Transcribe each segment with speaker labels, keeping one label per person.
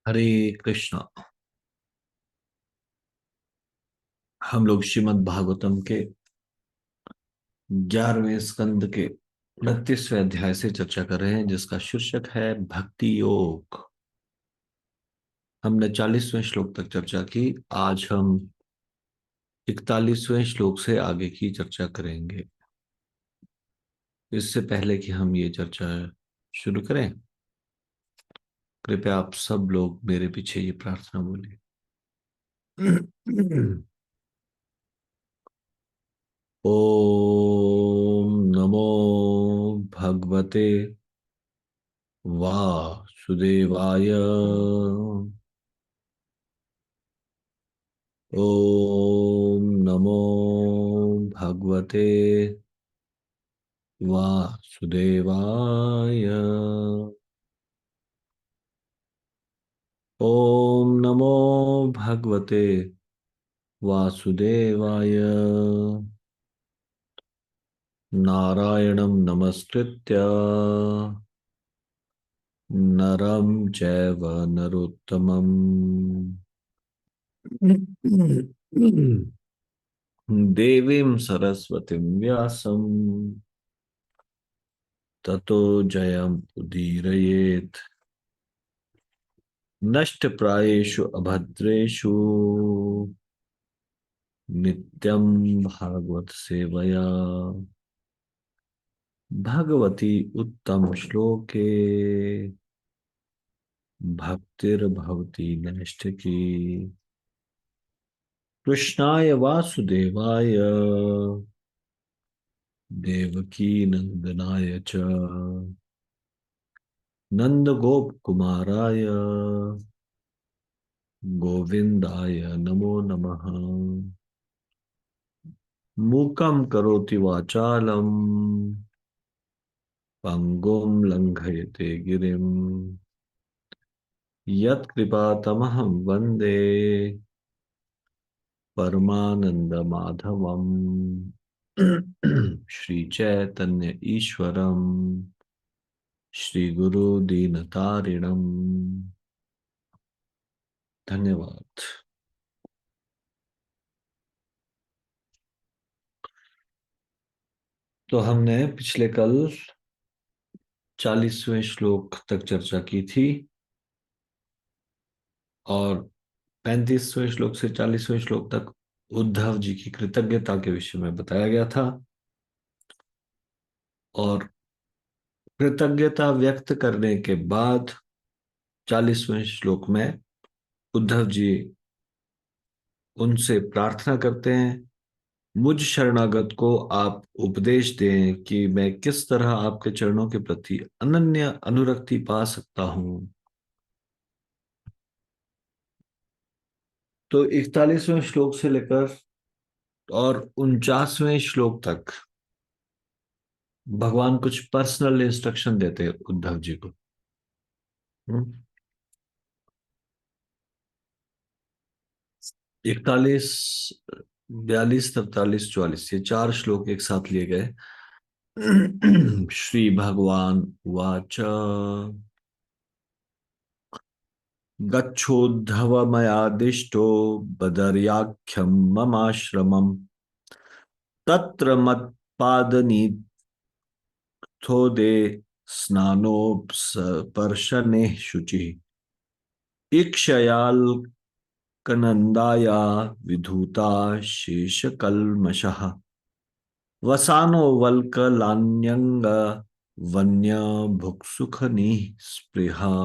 Speaker 1: हरे कृष्णा। हम लोग श्रीमद् भागवतम के 11वें स्कंद के 29वें अध्याय से चर्चा कर रहे हैं, जिसका शीर्षक है भक्ति योग। हमने 40वें श्लोक तक चर्चा की। आज हम 41वें श्लोक से आगे की चर्चा करेंगे। इससे पहले कि हम ये चर्चा शुरू करें, कृपया आप सब लोग मेरे पीछे ये प्रार्थना बोलिए। ओम नमो भगवते वासुदेवाय। ओम नमो भगवते वासुदेवाय। ओम नमो भगवते वासुदेवाय। नारायणं नमस्कृत्य नरं चैव नरोत्तमम् देवीं सरस्वतीं व्यासं ततो जयम् उदीरयेत्। नष्टप्रायेषु अभद्रेषु नित्यं भागवत सेवया भगवती उत्तम श्लोके भक्तिर्भवती नैष्ठिकी। कृष्णाय वासुदेवाय देवकी नंदनाय च नंदगोप कुमाराय गोविंदाय नमो नमः। मूकं करोति वाचालं पंगुं लंघयते गिरिं यत्कृपातमहं वन्दे परमानन्दमाधवम्। श्री चैतन्य ईश्वरम श्री गुरु दीनतारिणम। धन्यवाद। तो हमने पिछले कल 40वें श्लोक तक चर्चा की थी और 35वें श्लोक से 40वें श्लोक तक उद्धव जी की कृतज्ञता के विषय में बताया गया था। और कृतज्ञता व्यक्त करने के बाद 40वें श्लोक में उद्धव जी उनसे प्रार्थना करते हैं, मुझ शरणागत को आप उपदेश दें कि मैं किस तरह आपके चरणों के प्रति अनन्य अनुरक्ति पा सकता हूं। तो 41वें श्लोक से लेकर और 49वें श्लोक तक भगवान कुछ पर्सनल इंस्ट्रक्शन देते हैं उद्धव जी को। 41, 42, 43, 44 ये चार श्लोक एक साथ लिए गए। श्री भगवान उवाच गच्छोद्धव मयादिष्टो बदर्याख्यं ममाश्रमम् तत्र मत्पादनिथोदे स्नानोपस्पर्शने शुचिः इक्षयाल्कनन्दाया विधूता शेषकल्मषः वसानो वल्कलान्यंग वन्य भुक्सुखनिःस्पृहा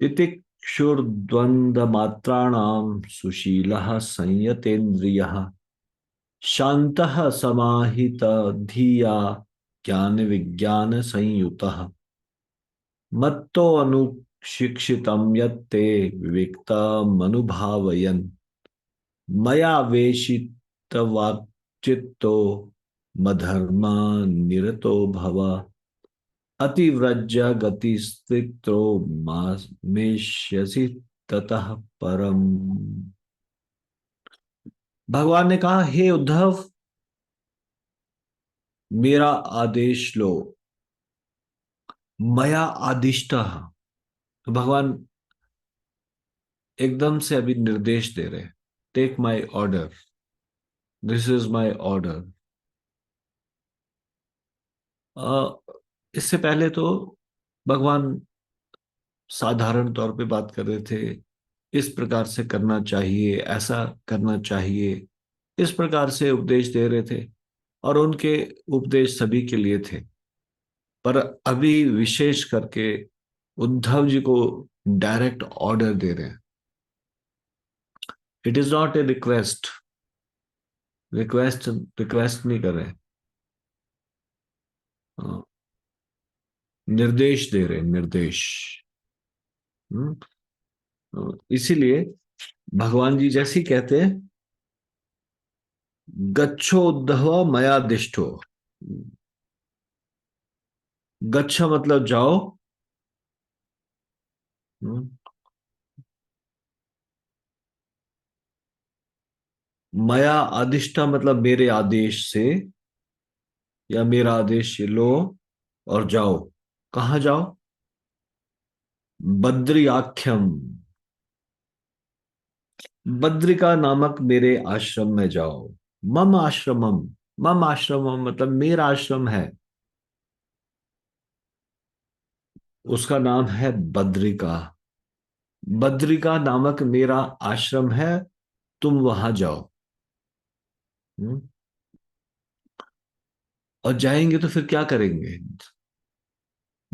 Speaker 1: इति क्षुर्द्वन्द्वमात्राणां सुशीलः संयतेन्द्रियः शान्तः समाहित धिया ज्ञान विज्ञान संयुतः मत्तो अनुशिक्षितं यत्ते विविक्तमनुभावयन् मया वेशितवाक्चित्तो मधर्मा निरतो भव अतिव्रज गतिस्त्रो मामेष्यसि ततः परम। भगवान ने कहा, हे उद्धव, मेरा आदेश लो। मया आदिष्ट, तो भगवान एकदम से अभी निर्देश दे रहे हैं, take my order, this is my order. इससे पहले तो भगवान साधारण तौर पे बात कर रहे थे, इस प्रकार से करना चाहिए, ऐसा करना चाहिए, इस प्रकार से उपदेश दे रहे थे, और उनके उपदेश सभी के लिए थे। पर अभी विशेष करके उद्धव जी को डायरेक्ट ऑर्डर दे रहे हैं। It is not a request, request request नहीं कर रहे, हाँ, निर्देश दे रहे हैं, निर्देश। हम्म, इसीलिए भगवान जी जैसे ही कहते हैं, गच्छो उद्धव मया दिष्टो। गच्छ मतलब जाओ। हम्म, मया आदिष्टा मतलब मेरे आदेश से, या मेरा आदेश ये लो और जाओ। कहाँ जाओ? बद्रियाख्यम, बद्रिका नामक मेरे आश्रम में जाओ। मम आश्रमम, मम आश्रमम मतलब मेरा आश्रम है, उसका नाम है बद्रिका। बद्रिका नामक मेरा आश्रम है, तुम वहां जाओ। हम्म, और जाएंगे तो फिर क्या करेंगे?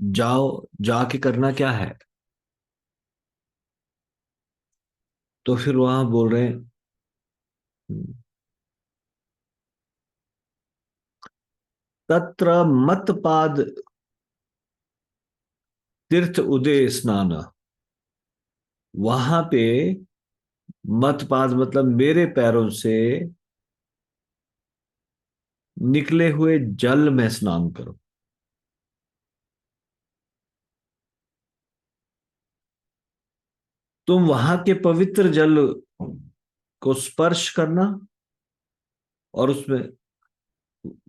Speaker 1: जाओ, जाके करना क्या है? तो फिर वहां बोल रहे हैं, तत्र मतपाद तीर्थ उदय स्नान। वहां पे मतपाद मतलब मेरे पैरों से निकले हुए जल में स्नान करो। तुम वहां के पवित्र जल को स्पर्श करना, और उसमें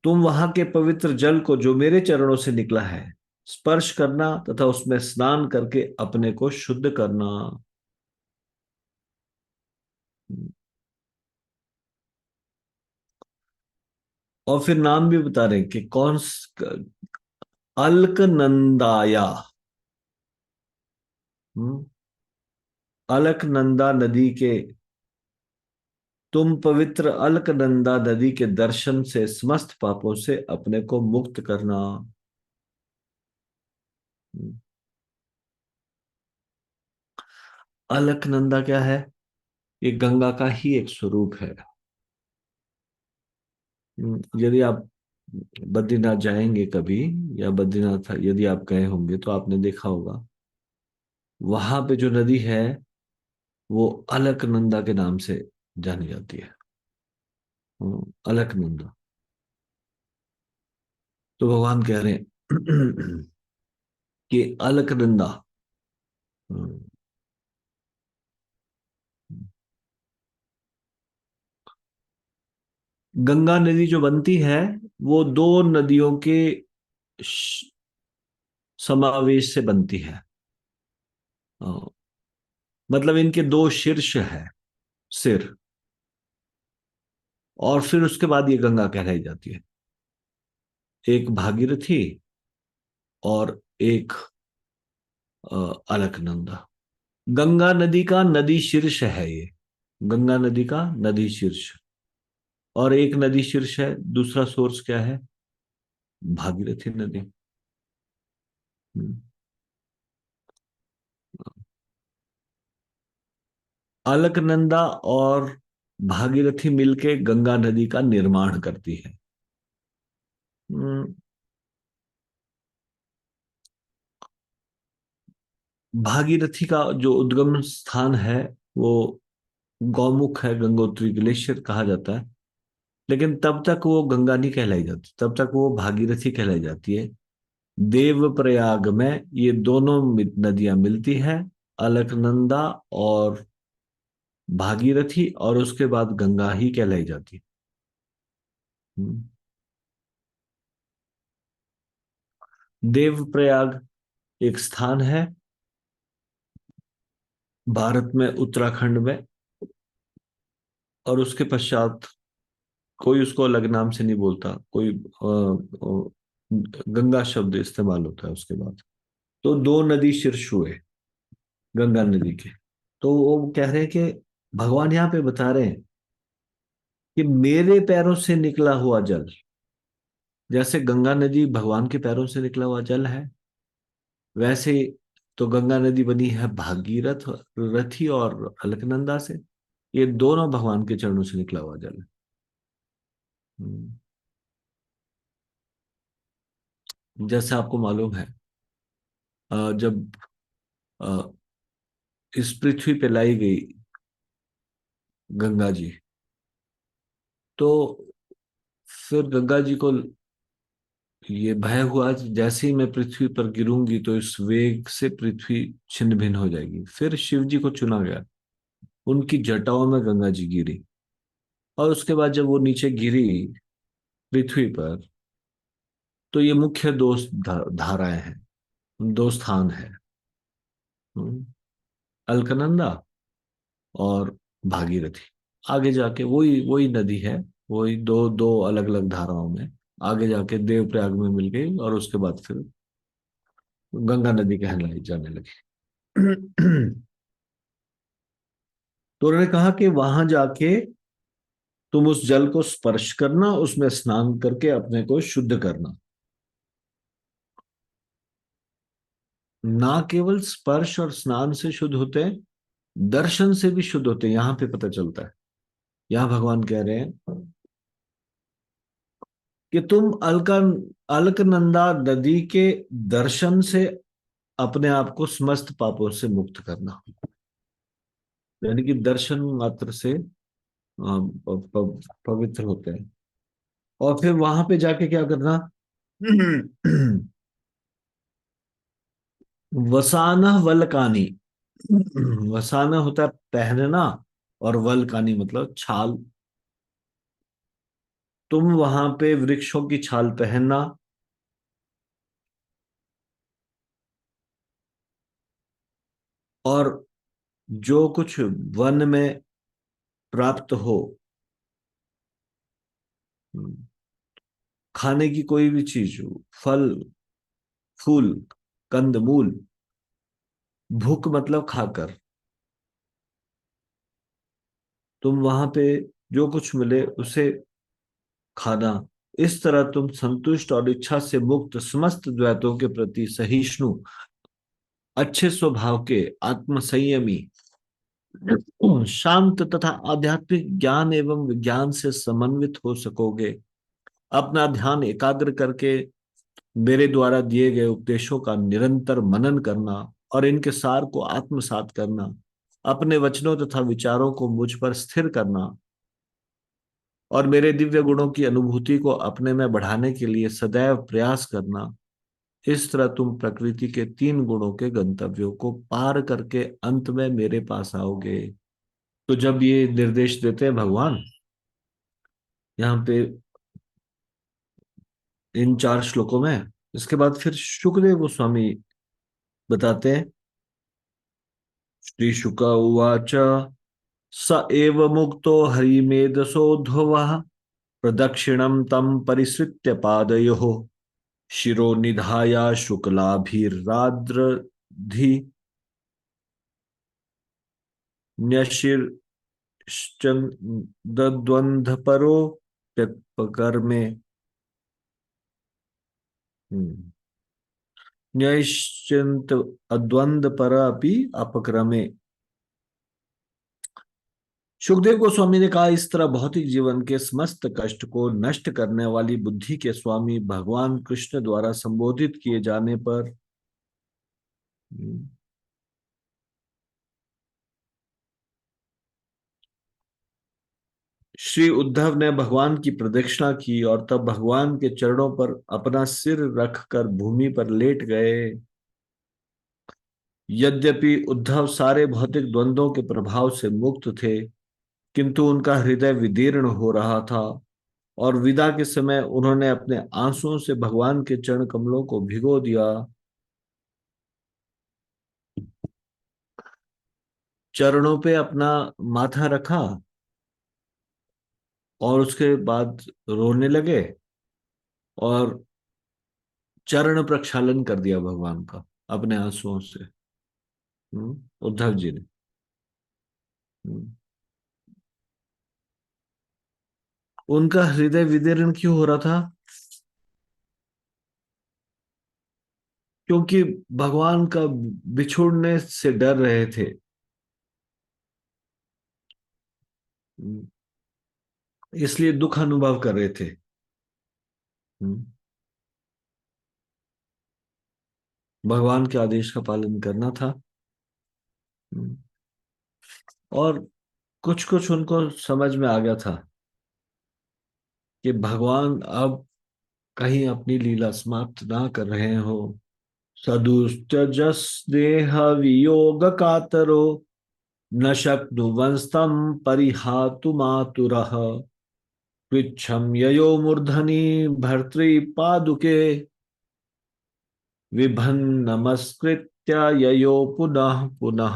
Speaker 1: तुम वहां के पवित्र जल को जो मेरे चरणों से निकला है स्पर्श करना, तथा उसमें स्नान करके अपने को शुद्ध करना। और फिर नाम भी बता रहे हैं कि अलकनंदाया। हम्म, अलकनंदा नदी के, तुम पवित्र अलकनंदा नदी के दर्शन से समस्त पापों से अपने को मुक्त करना। अलकनंदा क्या है? ये गंगा का ही एक स्वरूप है। यदि आप बद्रीनाथ जाएंगे कभी, या बद्रीनाथ यदि आप गए होंगे तो आपने देखा होगा, वहां पे जो नदी है वो अलकनंदा के नाम से जानी जाती है। अलकनंदा। तो भगवान कह रहे हैं कि अलकनंदा, हम्म, गंगा नदी जो बनती है वो दो नदियों के श- समावेश से बनती है। अ, मतलब इनके दो शीर्ष है, सिर, और फिर उसके बाद ये गंगा कहलाई जाती है। एक भागीरथी और एक अलकनंदा। गंगा नदी का नदी शीर्ष है ये, गंगा नदी का नदी शीर्ष। और एक नदी शीर्ष है, दूसरा सोर्स क्या है? भागीरथी नदी। हम्म। अलकनंदा और भागीरथी मिलके गंगा नदी का निर्माण करती है। हम्म, भागीरथी का जो उद्गम स्थान है वो गौमुख है, गंगोत्री ग्लेशियर कहा जाता है। लेकिन तब तक वो गंगा नहीं कहलाई जाती, तब तक वो भागीरथी कहलाई जाती है। देवप्रयाग में ये दोनों नदियां मिलती हैं, अलकनंदा और भागीरथी, और उसके बाद गंगा ही कहलाई जाती है। हम्म। देवप्रयाग एक स्थान है, भारत में उत्तराखंड में, और उसके पश्चात कोई उसको अलग नाम से नहीं बोलता, कोई गंगा शब्द इस्तेमाल होता है उसके बाद। तो दो नदी शीर्ष हुए गंगा नदी के। तो वो कह रहे हैं कि भगवान यहाँ पे बता रहे हैं कि मेरे पैरों से निकला हुआ जल, जैसे गंगा नदी भगवान के पैरों से निकला हुआ जल है, वैसे तो गंगा नदी बनी है भागीरथ रथी और अलकनंदा से। ये दोनों भगवान के चरणों से निकला हुआ जल है। हम्म। जैसे आपको मालूम है, जब अ, इस पृथ्वी पे लाई गई गंगा जी, तो फिर गंगा जी को ये भय हुआ कि जैसे ही मैं पृथ्वी पर गिरूंगी तो इस वेग से पृथ्वी छिन्न भिन्न हो जाएगी। फिर शिव जी को चुना गया, उनकी जटाओं में गंगा जी गिरी, और उसके बाद जब वो नीचे गिरी पृथ्वी पर, तो ये मुख्य धाराएं हैं, दो स्थान है। हम्म, अलकनंदा और भागीरथी। आगे जाके वही वही नदी है, वही दो दो अलग अलग धाराओं में आगे जाके देवप्रयाग में मिल गई, और उसके बाद फिर गंगा नदी कहलाई जाने लगी। तो उन्होंने कहा कि वहां जाके तुम उस जल को स्पर्श करना, उसमें स्नान करके अपने को शुद्ध करना। ना केवल स्पर्श और स्नान से शुद्ध होते हैं, दर्शन से भी शुद्ध होते हैं, यहां पे पता चलता है। यहां भगवान कह रहे हैं कि तुम अलकनंदा नदी के दर्शन से अपने आप को समस्त पापों से मुक्त करना। यानी कि दर्शन मात्र से पवित्र होते हैं। और फिर वहां पे जाके क्या करना? वसाना वलकानी। वसाना होता है पहनना, और वलकानी मतलब छाल। तुम वहां पे वृक्षों की छाल पहनना, और जो कुछ वन में प्राप्त हो, खाने की कोई भी चीज हो, फल फूल कंद मूल, भूख मतलब खाकर, तुम वहां पे जो कुछ मिले उसे खाना। इस तरह तुम संतुष्ट और इच्छा से मुक्त समस्त द्वैतों के प्रति सहिष्णु, अच्छे स्वभाव के, आत्म संयमी, शांत तथा आध्यात्मिक ज्ञान एवं विज्ञान से समन्वित हो सकोगे। अपना ध्यान एकाग्र करके मेरे द्वारा दिए गए उपदेशों का निरंतर मनन करना, और इनके सार को आत्मसात करना, अपने वचनों तथा विचारों को मुझ पर स्थिर करना, और मेरे दिव्य गुणों की अनुभूति को अपने में बढ़ाने के लिए सदैव प्रयास करना। इस तरह तुम प्रकृति के तीन गुणों के गंतव्यों को पार करके अंत में मेरे पास आओगे। तो जब ये निर्देश देते हैं भगवान यहाँ पे इन चार श्लोकों में, इसके बाद फिर सुखदेव गोस्वामी बताते हैं। श्री शुक उवाच स एव मुक्तो हरिमेधसोऽध्वः प्रदक्षिणं तं परिसृत्य पादयोः शिरो निधाय शुक्लाभिर्राद्रधि न्यशिर्दद्वन्द्वपरो व्यपकर्मे। न्यश्चिंत अद्वंद पर अपि अपक्रमे। सुखदेव गोस्वामी ने कहा, इस तरह भौतिक जीवन के समस्त कष्ट को नष्ट करने वाली बुद्धि के स्वामी भगवान कृष्ण द्वारा संबोधित किए जाने पर श्री उद्धव ने भगवान की प्रदक्षिणा की, और तब भगवान के चरणों पर अपना सिर रखकर भूमि पर लेट गए। यद्यपि उद्धव सारे भौतिक द्वंद्वों के प्रभाव से मुक्त थे, किंतु उनका हृदय विदीर्ण हो रहा था, और विदा के समय उन्होंने अपने आंसुओं से भगवान के चरण कमलों को भिगो दिया। चरणों पे अपना माथा रखा और उसके बाद रोने लगे और चरण प्रक्षालन कर दिया भगवान का अपने आंसुओं से। उद्धव जी ने। हम्म। उनका हृदय विदीर्ण क्यों हो रहा था? क्योंकि भगवान का बिछुड़ने से डर रहे थे। हम्म, इसलिए दुख अनुभव कर रहे थे। हम्म, भगवान के आदेश का पालन करना था। हम्म, और कुछ कुछ उनको समझ में आ गया था कि भगवान अब कहीं अपनी लीला समाप्त ना कर रहे हो। सदुश्चजस देह वियोग कातरो न शक्नुवंस्तं परिहातुमातुरः पृच्छं ययो मूर्धनि भर्तृपादुके विभन्नमस्कृत्य ययो पुनः पुनः।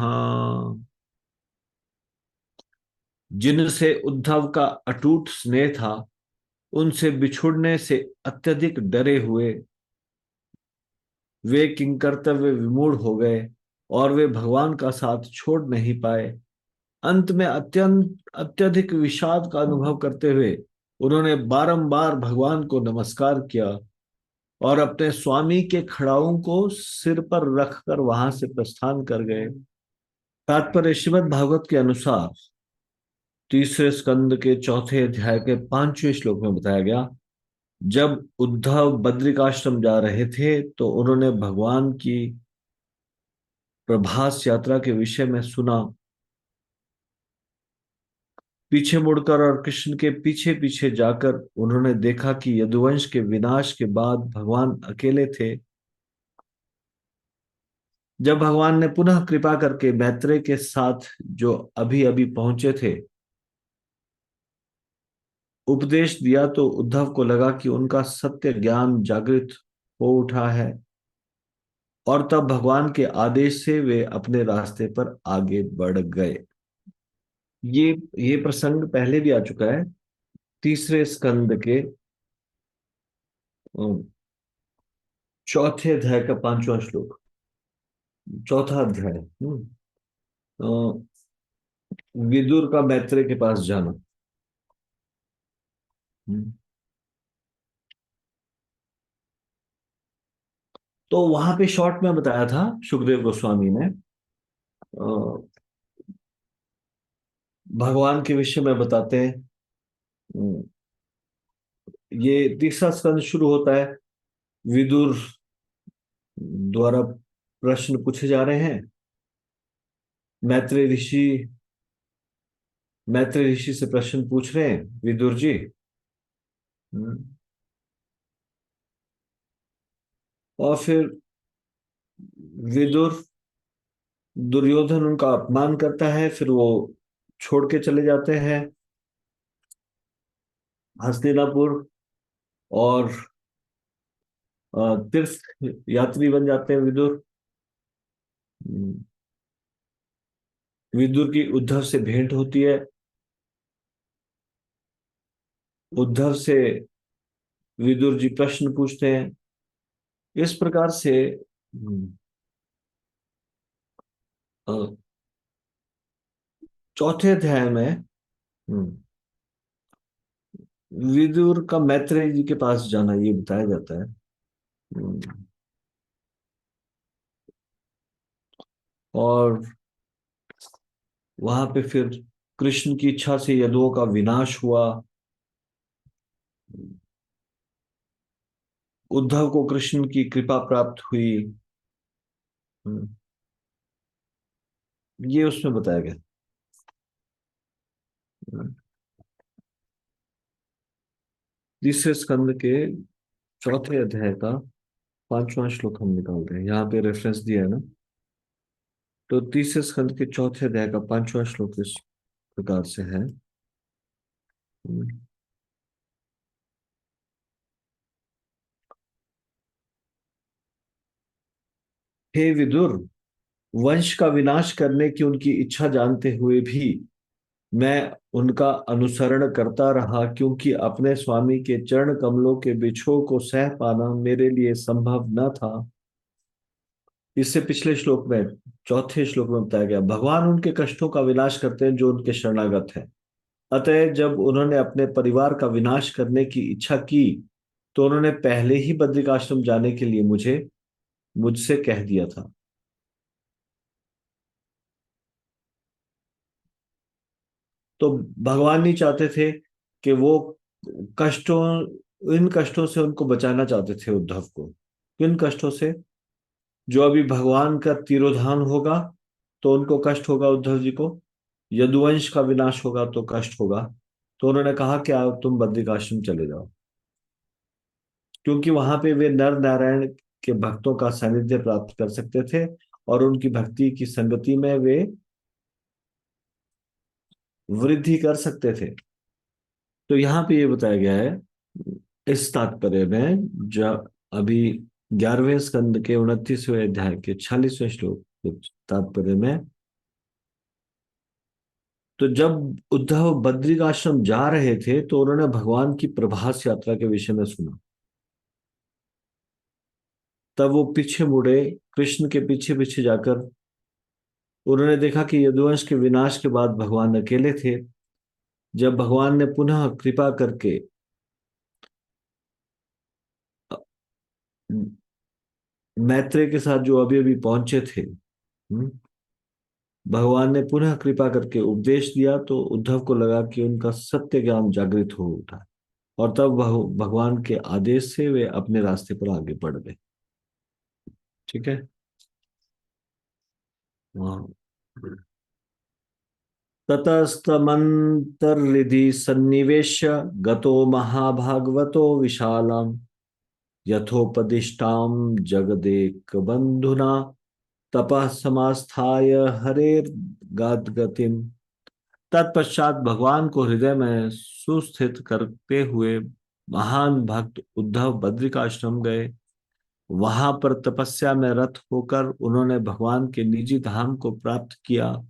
Speaker 1: जिनसे उद्धव का अटूट स्नेह था, उनसे बिछुड़ने से अत्यधिक डरे हुए वे किंकर्तव्य विमूढ़ हो गए और वे भगवान का साथ छोड़ नहीं पाए। अंत में अत्यंत अत्यधिक विषाद का अनुभव करते हुए उन्होंने बारंबार भगवान को नमस्कार किया और अपने स्वामी के खड़ाओं को सिर पर रखकर वहां से प्रस्थान कर गए। तात्पर्य श्रीमद् भागवत के अनुसार तीसरे स्कंद के चौथे अध्याय के 5वें श्लोक में बताया गया, जब उद्धव बद्रिकाश्रम जा रहे थे तो उन्होंने भगवान की प्रभास यात्रा के विषय में सुना। पीछे मुड़कर और कृष्ण के पीछे पीछे जाकर उन्होंने देखा कि यदुवंश के विनाश के बाद भगवान अकेले थे। जब भगवान ने पुनः कृपा करके मैत्रेय के साथ, जो अभी अभी पहुंचे थे, उपदेश दिया तो उद्धव को लगा कि उनका सत्य ज्ञान जागृत हो उठा है और तब भगवान के आदेश से वे अपने रास्ते पर आगे बढ़ गए। ये ये प्रसंग पहले भी आ चुका है, तीसरे स्कंद के अम, चौथे अध्याय का 5वां श्लोक, चौथा अध्याय। अ, विदुर का मैत्रेय के पास जाना। हम्म। तो वहां पे शॉर्ट में बताया था सुखदेव गोस्वामी ने, अ, भगवान के विषय में बताते हैं। अम, ये तीसरा स्कंद शुरू होता है, विदुर द्वारा प्रश्न पूछे जा रहे हैं। मैत्रेय ऋषि मैत्रेय ऋषि से प्रश्न पूछ रहे हैं विदुर जी। हम्म। और फिर विदुर दुर्योधन उनका अपमान करता है, फिर वो छोड़ के चले जाते हैं हस्तिनापुर और तीर्थ यात्री बन जाते हैं विदुर। हम्म, विदुर की उद्धव से भेंट होती है। उद्धव से विदुर जी प्रश्न पूछते हैं। इस प्रकार से अ, चौथे अध्याय में हम्म, विदुर का मैत्रेय जी के पास जाना ये बताया जाता है। हम्म, और वहां पे फिर कृष्ण की इच्छा से यदुओं का विनाश हुआ। उद्धव को कृष्ण की कृपा प्राप्त हुई। हम्म, ये उसमें बताया गया। हम्म, तीसरे स्कंद के चौथे अध्याय का 5वां श्लोक हम निकालते हैं, यहाँ पे रेफरेंस दिया है ना। तो तीसरे स्कंद के चौथे अध्याय का 5वां श्लोक इस प्रकार से है। हम्म, हे विदुर, वंश का विनाश करने की उनकी इच्छा जानते हुए भी मैं उनका अनुसरण करता रहा, क्योंकि अपने स्वामी के चरण कमलों के बिछोह को सह पाना मेरे लिए संभव न था। इससे पिछले श्लोक में, चौथे श्लोक में बताया गया, भगवान उनके कष्टों का विनाश करते हैं जो उनके शरणागत हैं। अतः जब उन्होंने अपने परिवार का विनाश करने की इच्छा की, तो उन्होंने पहले ही बद्रिकाश्रम जाने के लिए मुझसे कह दिया था। तो भगवान नहीं चाहते थे कि वो कष्टों इन कष्टों से उनको बचाना चाहते थे उद्धव को। किन कष्टों से? जो अभी भगवान का तिरोधान होगा तो उनको कष्ट होगा उद्धव जी को। यदुवंश का विनाश होगा तो कष्ट होगा। तो उन्होंने कहा कि आप तुम बद्रिकाश्रम चले जाओ, क्योंकि वहां पे वे नर नारायण के भक्तों का सानिध्य प्राप्त कर सकते थे, और उनकी भक्ति की संगति में वे वृद्धि कर सकते थे। तो यहाँ पे ये बताया गया है इस तात्पर्य में, जब अभी 11वें स्कंद के 29वें अध्याय के 46वें श्लोक के तात्पर्य में, तो जब उद्धव बद्रिकाश्रम जा रहे थे तो उन्होंने भगवान की प्रभास यात्रा के विषय में सुना। तब वो पीछे मुड़े, कृष्ण के पीछे पीछे जाकर उन्होंने देखा कि यदुवंश के विनाश के बाद भगवान अकेले थे। जब भगवान ने पुनः कृपा करके मैत्रेय के साथ जो अभी अभी पहुंचे थे, भगवान ने पुनः कृपा करके उपदेश दिया, तो उद्धव को लगा कि उनका सत्य ज्ञान जागृत हो उठा, और तब वह भगवान के आदेश से वे अपने रास्ते पर आगे बढ़ गए। ठीक है। हाँ। ततस्तमंतर्हृदि सन्निवेश्य गतो महाभागवतो विशालम यथोपदिष्टाम जगदेक बंधुना तपः समास्थाय हरेर गतिम। तत्पश्चात भगवान को हृदय में सुस्थित करते हुए महान भक्त उद्धव बद्रिकाश्रम गए। वहां पर तपस्या में रत होकर उन्होंने भगवान के निजी धाम को प्राप्त किया,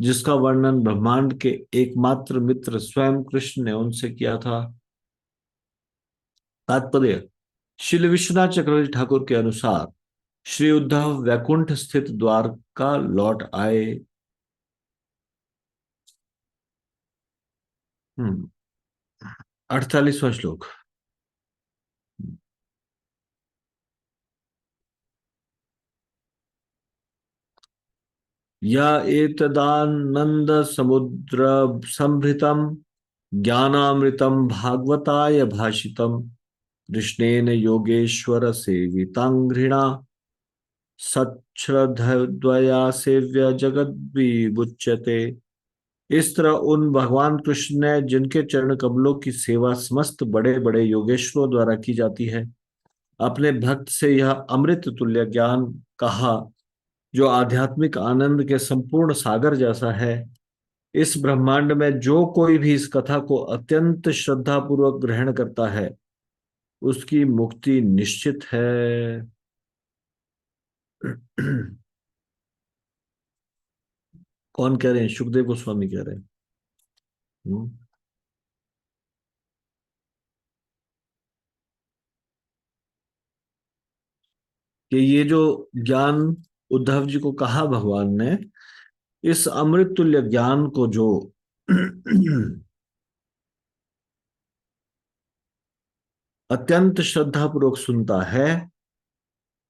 Speaker 1: जिसका वर्णन ब्रह्मांड के एकमात्र मित्र स्वयं कृष्ण ने उनसे किया था। तात्पर्य: श्री विश्वनाथ चक्रवर्ती ठाकुर के अनुसार श्री उद्धव वैकुंठ स्थित द्वारका लौट आए। 48वां श्लोक। या एतदानंद समुद्र संभृतम ज्ञानामृतम भागवताय भाषितम कृष्णेन योगेश्वर सेवितांघ्रिणा सच्छ्रद्धया सेव्य जगद विमुच्यते। इस तरह उन भगवान कृष्ण ने, जिनके चरण कमलों की सेवा समस्त बड़े बड़े योगेश्वरों द्वारा की जाती है, अपने भक्त से यह अमृत तुल्य ज्ञान कहा, जो आध्यात्मिक आनंद के संपूर्ण सागर जैसा है। इस ब्रह्मांड में जो कोई भी इस कथा को अत्यंत श्रद्धा पूर्वक ग्रहण करता है, उसकी मुक्ति निश्चित है। कौन कह रहे हैं? सुखदेव गोस्वामी कह रहे हैं। हम्म, कि ये जो ज्ञान उद्धव जी को कहा भगवान ने, इस अमृत तुल्य ज्ञान को जो अत्यंत श्रद्धा पूर्वक सुनता है,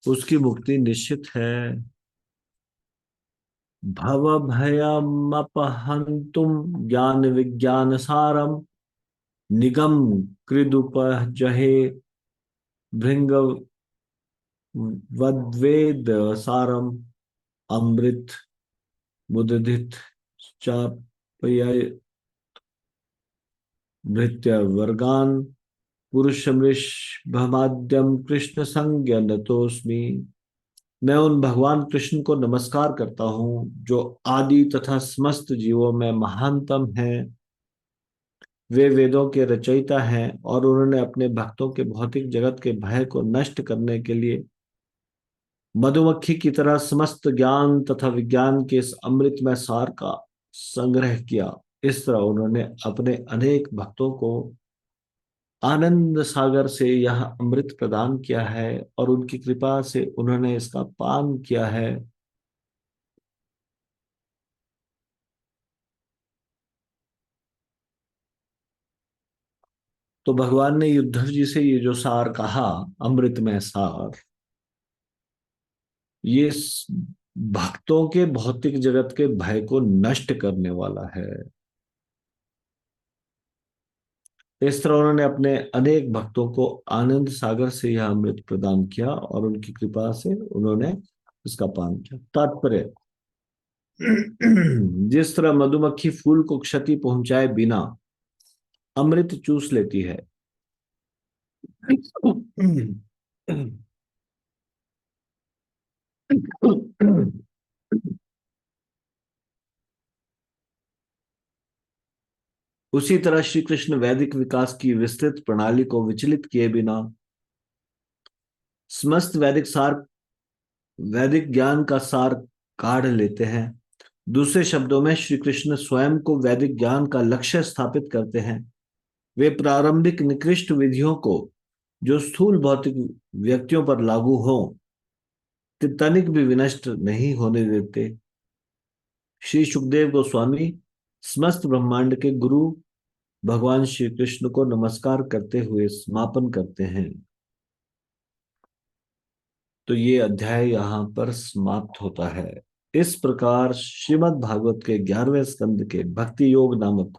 Speaker 1: उसकी मुक्ति निश्चित है। भव भयमपहंतुम ज्ञान विज्ञान सारम निगम कृदुपजहे भृंग वद्वेद सारम अमृत मुदधित चापय भृत्य वर्गान पुरुषमृषभमाद्यम कृष्ण संज्ञ नतोस्मि। मैं उन भगवान कृष्ण को नमस्कार करता हूँ जो आदि तथा समस्त जीवों में महानतम हैं। वे वेदों के रचयिता हैं, और उन्होंने अपने भक्तों के भौतिक जगत के भय को नष्ट करने के लिए मधुमक्खी की तरह समस्त ज्ञान तथा विज्ञान के इस अमृतमय सार का संग्रह किया। इस तरह उन्होंने अपने अनेक भक्तों को आनंद सागर से यह अमृत प्रदान किया है और उनकी कृपा से उन्होंने इसका पान किया है। तो भगवान ने युद्धव जी से ये जो सार कहा, अमृतमय सार, ये भक्तों के भौतिक जगत के भय को नष्ट करने वाला है। इस तरह उन्होंने अपने अनेक भक्तों को आनंद सागर से यह अमृत प्रदान किया और उनकी कृपा से उन्होंने इसका पान किया। तात्पर्य, जिस तरह मधुमक्खी फूल को क्षति पहुंचाए बिना अमृत चूस लेती है, उसी तरह श्री कृष्ण वैदिक विकास की विस्तृत प्रणाली को विचलित किए बिना समस्त वैदिक ज्ञान का सार काढ़ लेते हैं। दूसरे शब्दों में श्री कृष्ण स्वयं को वैदिक ज्ञान का लक्ष्य स्थापित करते हैं। वे प्रारंभिक निकृष्ट विधियों को जो स्थूल भौतिक व्यक्तियों पर लागू हो तनिक भी विनष्ट नहीं होने देते। श्री सुखदेव गोस्वामी समस्त ब्रह्मांड के गुरु भगवान श्री कृष्ण को नमस्कार करते हुए समापन करते हैं। तो ये अध्याय यहाँ पर समाप्त होता है। इस प्रकार श्रीमद् भागवत के 11वें स्कंद के भक्ति योग नामक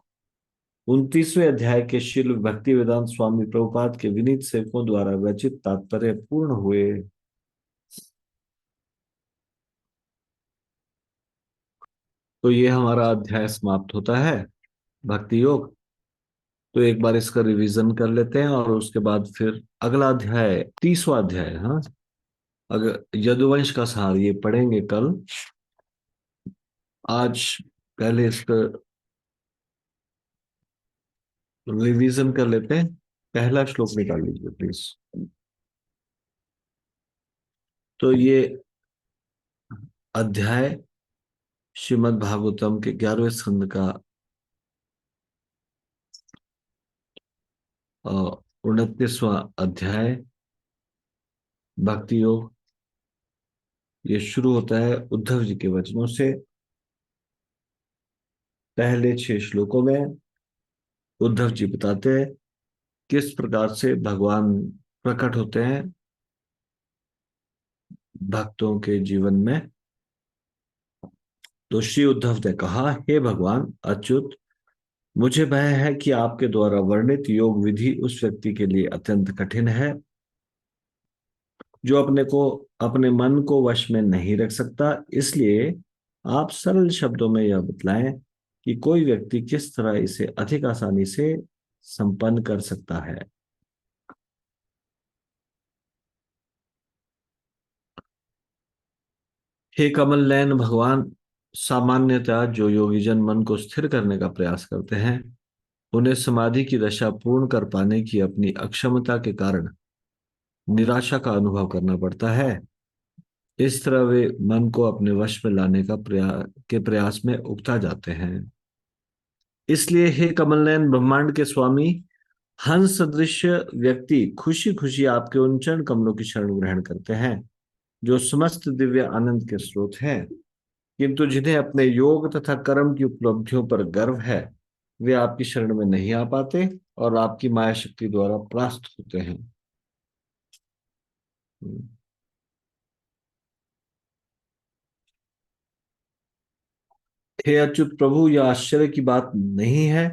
Speaker 1: 29वें अध्याय के श्रील भक्ति वेदांत स्वामी प्रभुपाद के विनीत सेवकों द्वारा रचित तात्पर्य पूर्ण हुए। तो ये हमारा अध्याय समाप्त होता है, भक्ति योग। तो एक बार इसका रिवीजन कर लेते हैं और उसके बाद फिर अगला अध्याय 30वां अध्याय, हाँ, अगर यदुवंश का सार ये पढ़ेंगे कल। आज पहले इसका रिवीजन कर लेते हैं। पहला श्लोक निकाल लीजिए प्लीज। तो ये अध्याय श्रीमद् भागवतम के 11वें स्कंद का 29वां अध्याय भक्ति योग। ये शुरू होता है उद्धव जी के वचनों से। पहले 6 श्लोकों में उद्धव जी बताते हैं किस प्रकार से भगवान प्रकट होते हैं भक्तों के जीवन में। तो श्री उद्धव ने कहा, हे भगवान अच्युत, मुझे भय है कि आपके द्वारा वर्णित योग विधि उस व्यक्ति के लिए अत्यंत कठिन है जो अपने मन को वश में नहीं रख सकता। इसलिए आप सरल शब्दों में यह बतलाएं कि कोई व्यक्ति किस तरह इसे अधिक आसानी से संपन्न कर सकता है। हे कमल नयन भगवान, सामान्यतः जो योगीजन मन को स्थिर करने का प्रयास करते हैं उन्हें समाधि की दशा पूर्ण कर पाने की अपनी अक्षमता के कारण निराशा का अनुभव करना पड़ता है। इस तरह वे मन को अपने वश में लाने के प्रयास में उकता जाते हैं। इसलिए हे कमल नयन ब्रह्मांड के स्वामी, हंस सदृश व्यक्ति खुशी खुशी आपके उन चरण कमलों की शरण ग्रहण करते हैं जो समस्त दिव्य आनंद के स्रोत हैं। किंतु जिन्हें अपने योग तथा कर्म की उपलब्धियों पर गर्व है वे आपकी शरण में नहीं आ पाते और आपकी माया शक्ति द्वारा परास्त होते हैं। हे अच्युत प्रभु, यह आश्चर्य की बात नहीं है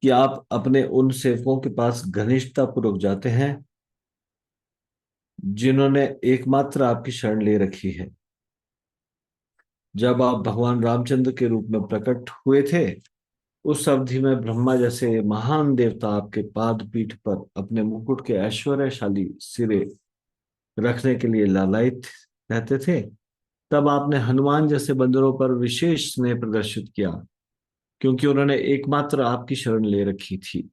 Speaker 1: कि आप अपने उन सेवकों के पास घनिष्ठता पूर्वक जाते हैं जिन्होंने एकमात्र आपकी शरण ले रखी है। जब आप भगवान रामचंद्र के रूप में प्रकट हुए थे उस अवधि में ब्रह्मा जैसे महान देवता आपके पाद पीठ पर अपने मुकुट के ऐश्वर्यशाली सिरे रखने के लिए लालायित रहते थे। तब आपने हनुमान जैसे बंदरों पर विशेष स्नेह प्रदर्शित किया क्योंकि उन्होंने एकमात्र आपकी शरण ले रखी थी।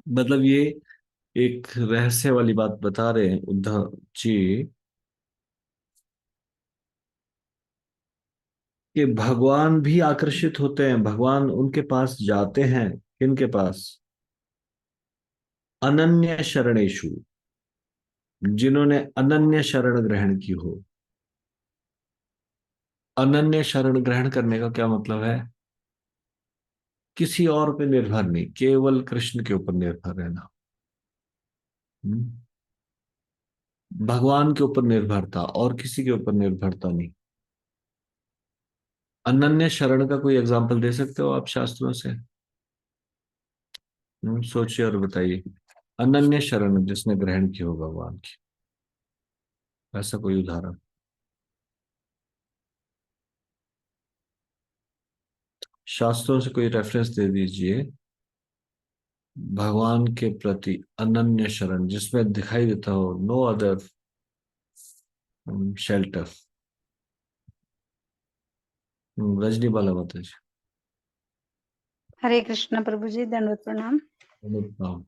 Speaker 1: मतलब ये एक रहस्य वाली बात बता रहे हैं उद्धव जी कि भगवान भी आकर्षित होते हैं, भगवान उनके पास जाते हैं। किनके पास? अनन्य शरणेषु, जिन्होंने अनन्य शरण ग्रहण की हो। अनन्य शरण ग्रहण करने का क्या मतलब है? किसी और पे निर्भर नहीं, केवल कृष्ण के ऊपर निर्भर रहना। हम्म? भगवान के ऊपर निर्भरता, और किसी के ऊपर निर्भरता नहीं। अनन्य शरण का कोई एग्जाम्पल दे सकते हो आप शास्त्रों से? सोचिए और बताइए। अनन्य शरण जिसने ग्रहण की हो भगवान की, ऐसा कोई उदाहरण? शास्त्रों से कोई रेफरेंस दे दीजिए भगवान के प्रति अनन्य शरण जिसमें दिखाई देता हो नो अदर शेल्टर। रजनी बाला माता जी।
Speaker 2: हरे कृष्ण प्रभु जी, दंडवत प्रणाम।
Speaker 1: अनुपम।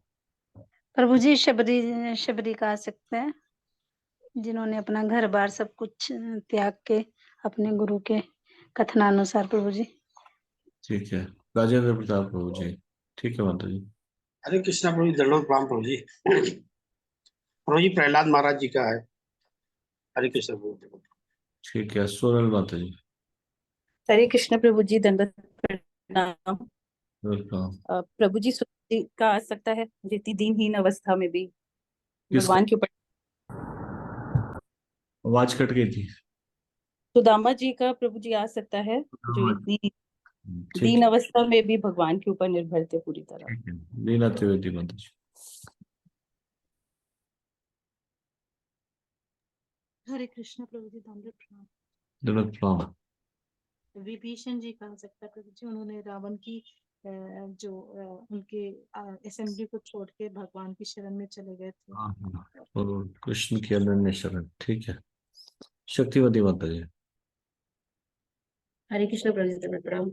Speaker 2: प्रभु जी, शबरी शबरी कह सकते हैं, जिन्होंने अपना घर बार सब कुछ त्याग के अपने गुरु के कथनानुसार। प्रभु जी
Speaker 1: ठीक है। राजेंद्र प्रताप प्रभु जी। ठीक है माता जी।
Speaker 3: हरे कृष्णा प्रभु जी, दंडवत प्रणाम प्रभु जी। प्रभु जी प्रहलाद महाराज जी का है। हरे कृष्ण प्रभु जी।
Speaker 1: ठीक है सोनल माता जी।
Speaker 4: हरे कृष्ण प्रभु जी, दंडवत प्रणाम।
Speaker 1: वेलकम।
Speaker 4: प्रभु जी, सुदामा का आ सकता है, जो इतनी दीनहीन अवस्था में भी
Speaker 1: किसका?
Speaker 4: भगवान के ऊपर।
Speaker 1: आवाज कट गई थी।
Speaker 4: सुदामा जी का प्रभु जी आ सकता है, जो
Speaker 1: हाँ,
Speaker 4: इतनी
Speaker 1: ठीक
Speaker 4: दीन
Speaker 1: है।
Speaker 4: अवस्था में भी भगवान के ऊपर निर्भर थे पूरी तरह।
Speaker 1: ठीक है। लीला त्रिवेदी माता जी।
Speaker 5: हरे कृष्ण प्रभु जी, दंडवत प्रणाम।
Speaker 1: दंडवत प्रणाम।
Speaker 5: विभीषण जी कह सकता है प्रभु जी, उन्होंने रावण की जो उनके असेंबली को छोड़ के भगवान की शरण में चले गए थे।
Speaker 1: हाँ हाँ। और कृष्ण की अनन्य शरण। ठीक है। शक्तिवती माता जी।
Speaker 6: हरे कृष्ण प्रभु जी, दंडवत प्रणाम।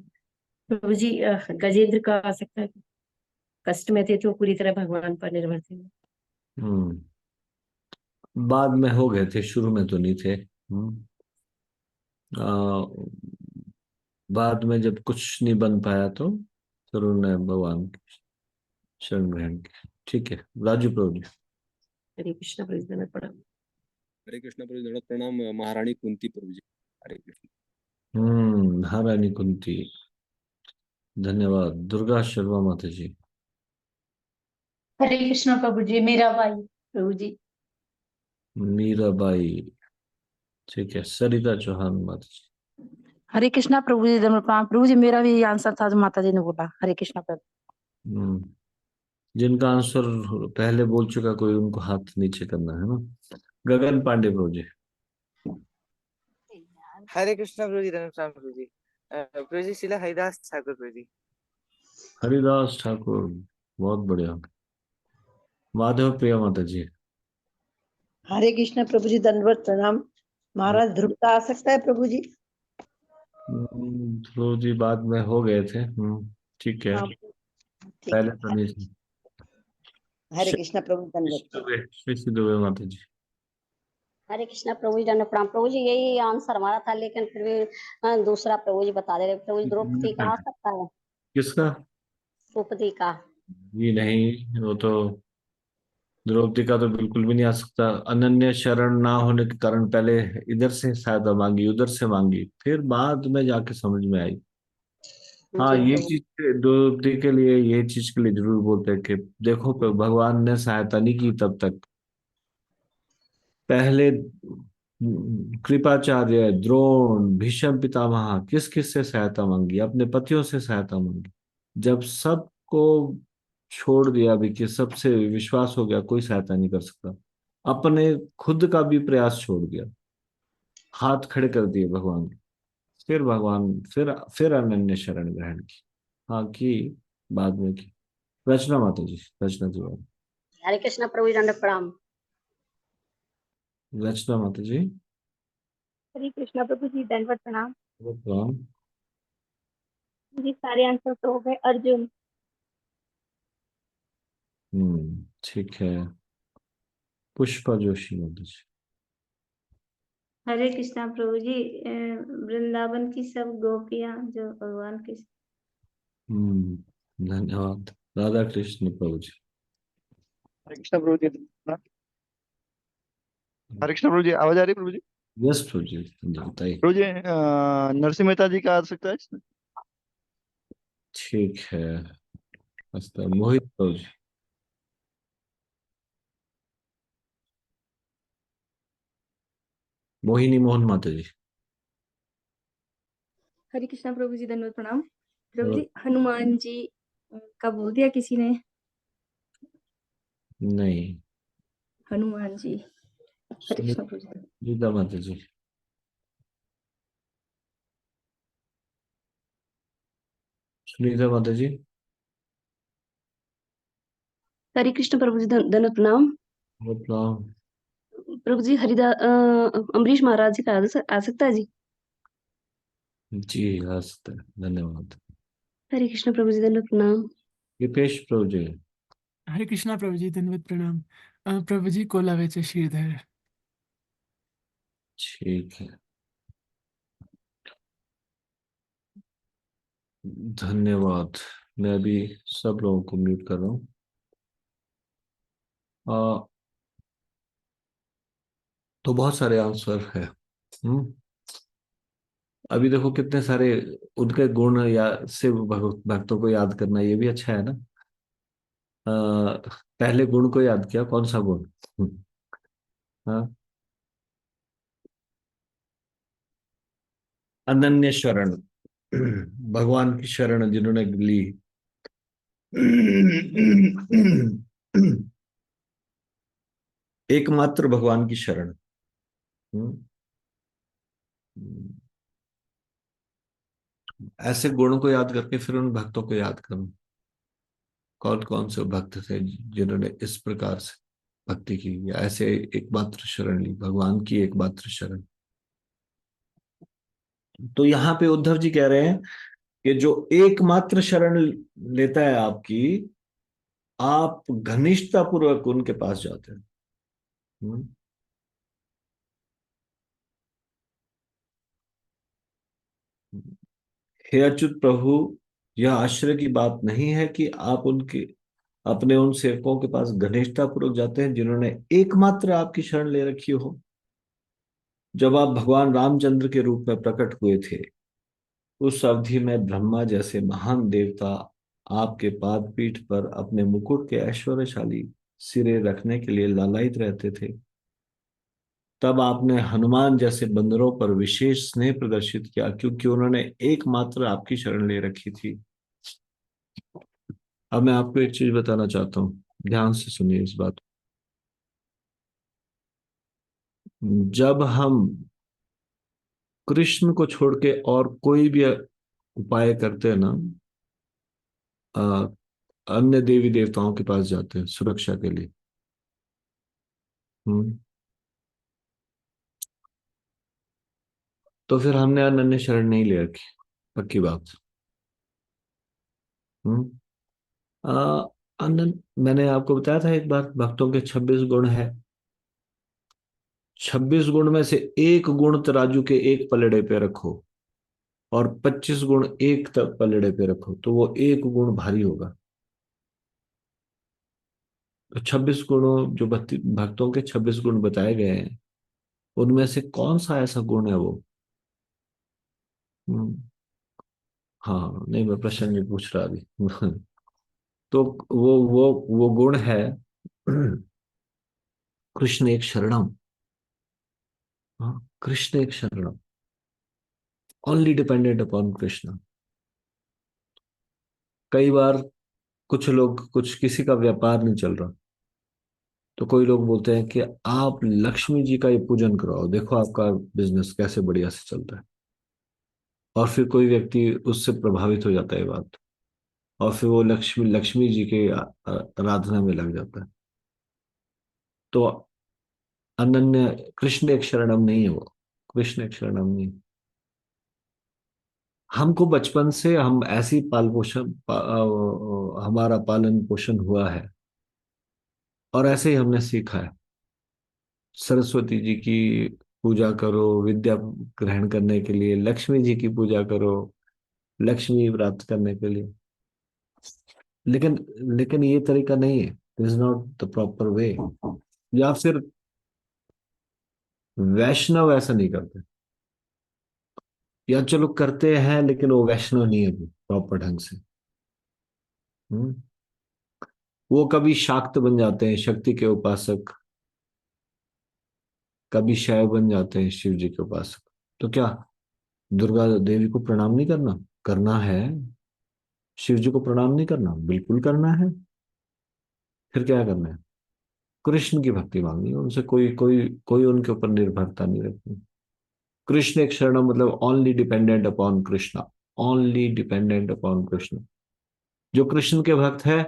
Speaker 6: प्रभु जी, गजेंद्र का आ सकता है, कष्ट में थे तो पूरी तरह भगवान पर निर्भर थे।
Speaker 1: हम्म। बाद में हो गए थे, शुरू में तो नहीं थे। आ, बाद में जब कुछ नहीं बन पाया तो फिर उन्होंने भगवान की शरण ग्रहण की। ठीक है। राजू प्रभु जी।
Speaker 6: हरे कृष्ण प्रभु जी, दंडवत प्रणाम।
Speaker 7: हरे कृष्ण प्रभु जी, दंडवत प्रणाम। महारानी कुंती प्रभु जी। हरे कृष्ण।
Speaker 1: महारानी कुंती। धन्यवाद। दुर्गा शर्मा माता जी।
Speaker 8: हरे कृष्ण प्रभु जी, मेरा भाई प्रभु जी।
Speaker 1: मीराबाई। ठीक है। सरिता चौहान माता जी।
Speaker 2: हरे कृष्णा प्रभु जी, दंडवत प्रणाम। प्रभु जी, मेरा भी आंसर था जो माता जी ने बोला। हरे कृष्णा प्रभु।
Speaker 1: हम्म, जिनका आंसर पहले बोल चुका कोई, उनको हाथ नीचे करना है ना। गगन पांडे प्रभु जी।
Speaker 9: हरे कृष्णा प्रभु जी, धन्यवाद प्रभु जी। प्रभु जी, शिला हरिदास ठाकुर प्रभु जी।
Speaker 1: हरिदास ठाकुर। बहुत बढ़िया। माधव प्रिया माता जी।
Speaker 10: हरे कृष्ण प्रभु जी, दंडवत प्रणाम। महाराज ध्रुव का आ सकता है प्रभु जी?
Speaker 1: ध्रुव जी बाद में हो गए थे। ठीक है।
Speaker 10: हाँ ठीक
Speaker 1: पहले
Speaker 10: है।
Speaker 1: तो नहीं थे।
Speaker 10: हरे कृष्ण प्रभु, दंडवत।
Speaker 1: श्री दुबे माता जी।
Speaker 11: हरे कृष्णा प्रभु जी, दंडवत प्रणाम। प्रभु जी यही आंसर हमारा था, लेकिन फिर भी दूसरा प्रभु जी बता दे रहे। प्रभु जी द्रौपदी का आ सकता है?
Speaker 1: किसका?
Speaker 11: द्रौपदी का।
Speaker 1: जी नहीं, वो तो द्रौपदी का तो बिल्कुल भी नहीं आ सकता। अनन्य शरण ना होने के कारण पहले इधर से सहायता मांगी, उधर से मांगी, फिर बाद में जाके समझ में आई। हाँ,
Speaker 11: जी
Speaker 1: ये
Speaker 11: प्रभु।
Speaker 1: चीज द्रौपदी के लिए, ये चीज के लिए जरूर बोलते हैं कि देखो भगवान ने सहायता नहीं की तब तक। पहले कृपाचार्य, द्रोण, भीष्म पितामह किस किस से सहायता मांगी? अपने पतियों से सहायता मांगी। जब सबको छोड़ दिया भी कि सबसे विश्वास हो गया, कोई सहायता नहीं कर सकता, अपने खुद का भी प्रयास छोड़ दिया, हाथ खड़े कर दिए भगवान के। फिर भगवान, फिर अनन्य शरण ग्रहण की। हाँ की, बाद में की। रचना माता जी। रचना जी।
Speaker 11: हरे कृष्णा प्रभु जी, दंडवत प्रणाम।
Speaker 1: रचना माता जी।
Speaker 8: हरे कृष्ण प्रभु जी, दंडवत प्रणाम।
Speaker 1: प्रणाम।
Speaker 8: जी सारे आंसर तो हो गए। अर्जुन।
Speaker 1: ठीक है, पुष्पा जोशी माता जी।
Speaker 2: हरे कृष्णा प्रभु जी। वृंदावन की सब गोपियां जो भगवान की।
Speaker 1: धन्यवाद। राधा कृष्ण प्रभु जी।
Speaker 12: हरे कृष्णा प्रभु जी। हरे कृष्णा प्रभु जी, आवाज आ रही है प्रभु जी?
Speaker 1: यस प्रभु जी, बताइए।
Speaker 12: प्रभु जी, नरसिंह मेहता जी का आ सकता है इसमें?
Speaker 1: ठीक है, मोहित प्रभु जी। मोहिनी मोहन माता जी।
Speaker 13: हरे कृष्णा प्रभु जी, दंडवत प्रणाम। प्रभु जी, हनुमान जी का बोल दिया किसी ने?
Speaker 1: नहीं।
Speaker 13: हनुमान जी। हरे कृष्णा प्रभु जी।
Speaker 1: गीता माता जी। सुनीता माता जी।
Speaker 14: हरे कृष्ण प्रभु जी, दंडवत प्रणाम।
Speaker 1: प्रणाम।
Speaker 14: प्रभु जी, अम्बरीश महाराज जी का आ सकता है जी?
Speaker 1: जी आ सकता है, धन्यवाद।
Speaker 14: हरे कृष्ण प्रभु जी, दंडवत प्रणाम।
Speaker 1: दीपेश प्रभु जी।
Speaker 15: हरे कृष्णा प्रभु जी, दंडवत प्रणाम। प्रभु जी, कोलावेचे श्रीधर।
Speaker 1: ठीक है, धन्यवाद। मैं अभी सब लोगों को म्यूट कर रहा हूँ। तो बहुत सारे आंसर है। अभी देखो कितने सारे उनके गुण या से भक्तों को याद करना, ये भी अच्छा है ना। पहले गुण को याद किया, कौन सा गुण? हाँ, अनन्य शरण। भगवान की शरण जिन्होंने ली। एकमात्र भगवान की शरण। ऐसे गुणों को याद करके फिर उन भक्तों को याद करो, कौन कौन से भक्त थे जिन्होंने इस प्रकार से भक्ति की या ऐसे एकमात्र शरण ली, भगवान की एकमात्र शरण। तो यहाँ पे उद्धव जी कह रहे हैं कि जो एकमात्र शरण लेता है आपकी, आप घनिष्ठता पूर्वक उनके पास जाते हैं। हे अच्युत प्रभु, यह आश्चर्य की बात नहीं है कि आप उनके अपने उन सेवकों के पास घनिष्ठता पूर्वक जाते हैं जिन्होंने एकमात्र आपकी शरण ले रखी हो। जब आप भगवान रामचंद्र के रूप में प्रकट हुए थे, उस अवधि में ब्रह्मा जैसे महान देवता आपके पाद पीठ पर अपने मुकुट के ऐश्वर्यशाली सिरे रखने के लिए लालायित रहते थे। तब आपने हनुमान जैसे बंदरों पर विशेष स्नेह प्रदर्शित किया, क्योंकि उन्होंने एकमात्र आपकी शरण ले रखी थी। अब मैं आपको एक चीज बताना चाहता हूं, ध्यान से सुनिए इस बात। जब हम कृष्ण को छोड़ के और कोई भी उपाय करते हैं ना, अन्य देवी देवताओं के पास जाते हैं सुरक्षा के लिए। तो फिर हमने अनन्य शरण नहीं ले रखी, पक्की बात। मैंने आपको बताया था एक बार, भक्तों के 26 गुण है। 26 गुण में से एक गुण तराजू के एक पलड़े पे रखो और 25 गुण एक पलड़े पे रखो, तो वो एक गुण भारी होगा। तो 26 गुणों जो भक्तों के 26 गुण बताए गए हैं, उनमें से कौन सा ऐसा गुण है वो? हाँ, नहीं मैं प्रश्न नहीं पूछ रहा अभी। तो वो गुण है कृष्ण एक शरणम। हाँ, कृष्ण एक शरणम, ओनली डिपेंडेंट अपॉन कृष्ण। कई बार कुछ किसी का व्यापार नहीं चल रहा, तो कोई लोग बोलते हैं कि आप लक्ष्मी जी का ये पूजन कराओ, देखो आपका बिजनेस कैसे बढ़िया से चलता है। और फिर कोई व्यक्ति उससे प्रभावित हो जाता है बात, और फिर वो लक्ष्मी लक्ष्मी जी के आराधना में लग जाता है। तो अनन्य कृष्ण एक शरणम नहीं है वो, कृष्ण एक शरणम नहीं। हमको बचपन से हम ऐसी हमारा पालन पोषण हुआ है और ऐसे ही हमने सीखा है, सरस्वती जी की पूजा करो विद्या ग्रहण करने के लिए, लक्ष्मी जी की पूजा करो लक्ष्मी प्राप्त करने के लिए। लेकिन लेकिन ये तरीका नहीं है, this is not the proper way. या फिर वैष्णव ऐसा नहीं करते, या चलो करते हैं लेकिन वो वैष्णव नहीं है प्रॉपर ढंग से। हम्म वो कभी शाक्त बन जाते हैं, शक्ति के उपासक, कभी शैव बन जाते हैं, शिव जी के उपासक। तो क्या दुर्गा देवी को प्रणाम नहीं करना? करना है। शिव जी को प्रणाम नहीं करना? बिल्कुल करना है। फिर क्या करना है? कृष्ण की भक्ति मांगनी है उनसे, कोई कोई कोई उनके ऊपर निर्भरता नहीं रखनी। कृष्ण एक शरण मतलब only dependent upon Krishna, only dependent upon Krishna. जो कृष्ण के भक्त है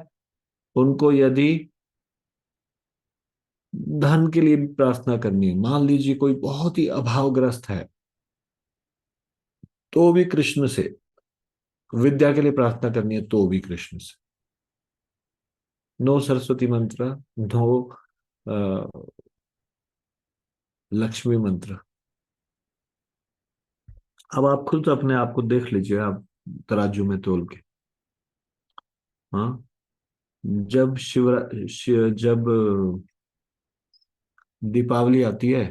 Speaker 1: उनको यदि धन के लिए भी प्रार्थना करनी है, मान लीजिए कोई बहुत ही अभावग्रस्त है, तो भी कृष्ण से, विद्या के लिए प्रार्थना करनी है तो भी कृष्ण से। नो सरस्वती मंत्र, नो लक्ष्मी मंत्र। अब आप खुद अपने आप को देख लीजिए, आप तराजू में तोल के। हाँ, जब दीपावली आती है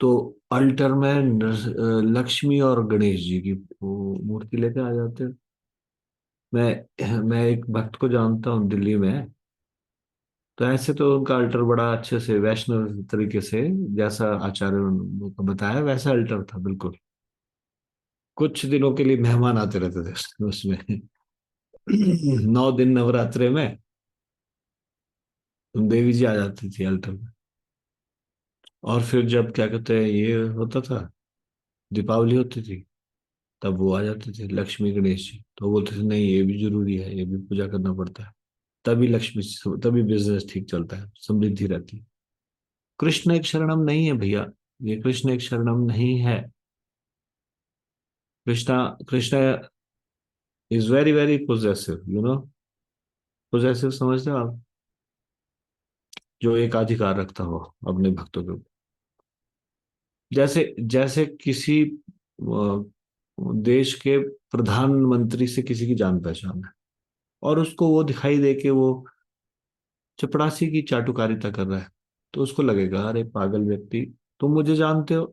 Speaker 1: तो अल्टर में लक्ष्मी और गणेश जी की वो मूर्ति लेके आ जाते हैं। मैं एक भक्त को जानता हूँ दिल्ली में, तो ऐसे तो उनका अल्टर बड़ा अच्छे से वैष्णव तरीके से, जैसा आचार्य उनको बताया वैसा अल्टर था बिल्कुल। कुछ दिनों के लिए मेहमान आते रहते थे उसमें 9 दिन नवरात्रे में देवी जी आ जाती थी अल्टर में। और फिर जब क्या कहते हैं ये होता था, दीपावली होती थी, तब वो आ जाते थे लक्ष्मी गणेश जी, तो बोलते थे नहीं ये भी जरूरी है, ये भी पूजा करना पड़ता है, तभी लक्ष्मी, तभी बिजनेस ठीक चलता है, समृद्धि रहती है। कृष्ण एक शरणम नहीं है भैया, ये कृष्ण एक शरणम नहीं है। Krishna Krishna is very very possessive, you know. Possessive समझते हो आप? जो एक अधिकार रखता हो अपने भक्तों के ऊपर। जैसे जैसे किसी देश के प्रधानमंत्री से किसी की जान पहचान है, और उसको वो दिखाई दे के वो चपरासी की चाटुकारिता कर रहा है, तो उसको लगेगा अरे पागल व्यक्ति, तुम मुझे जानते हो,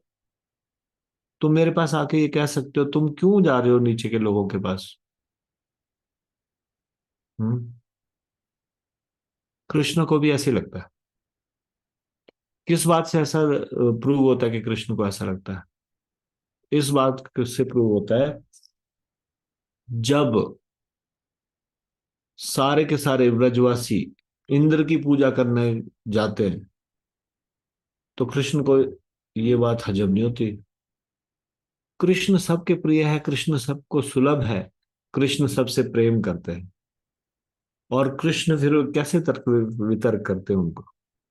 Speaker 1: तुम मेरे पास आके ये कह सकते हो, तुम क्यों जा रहे हो नीचे के लोगों के पास? हम्म कृष्ण को भी ऐसे लगता है। किस बात से ऐसा प्रूव होता है कि कृष्ण को ऐसा लगता है? इस बात से प्रूव होता है जब सारे के सारे ब्रजवासी इंद्र की पूजा करने जाते हैं, तो कृष्ण को ये बात हजम नहीं होती। कृष्ण सबके प्रिय है, कृष्ण सबको सुलभ है, कृष्ण सबसे प्रेम करते हैं। और कृष्ण फिर कैसे तर्क वितर्क करते हैं उनको?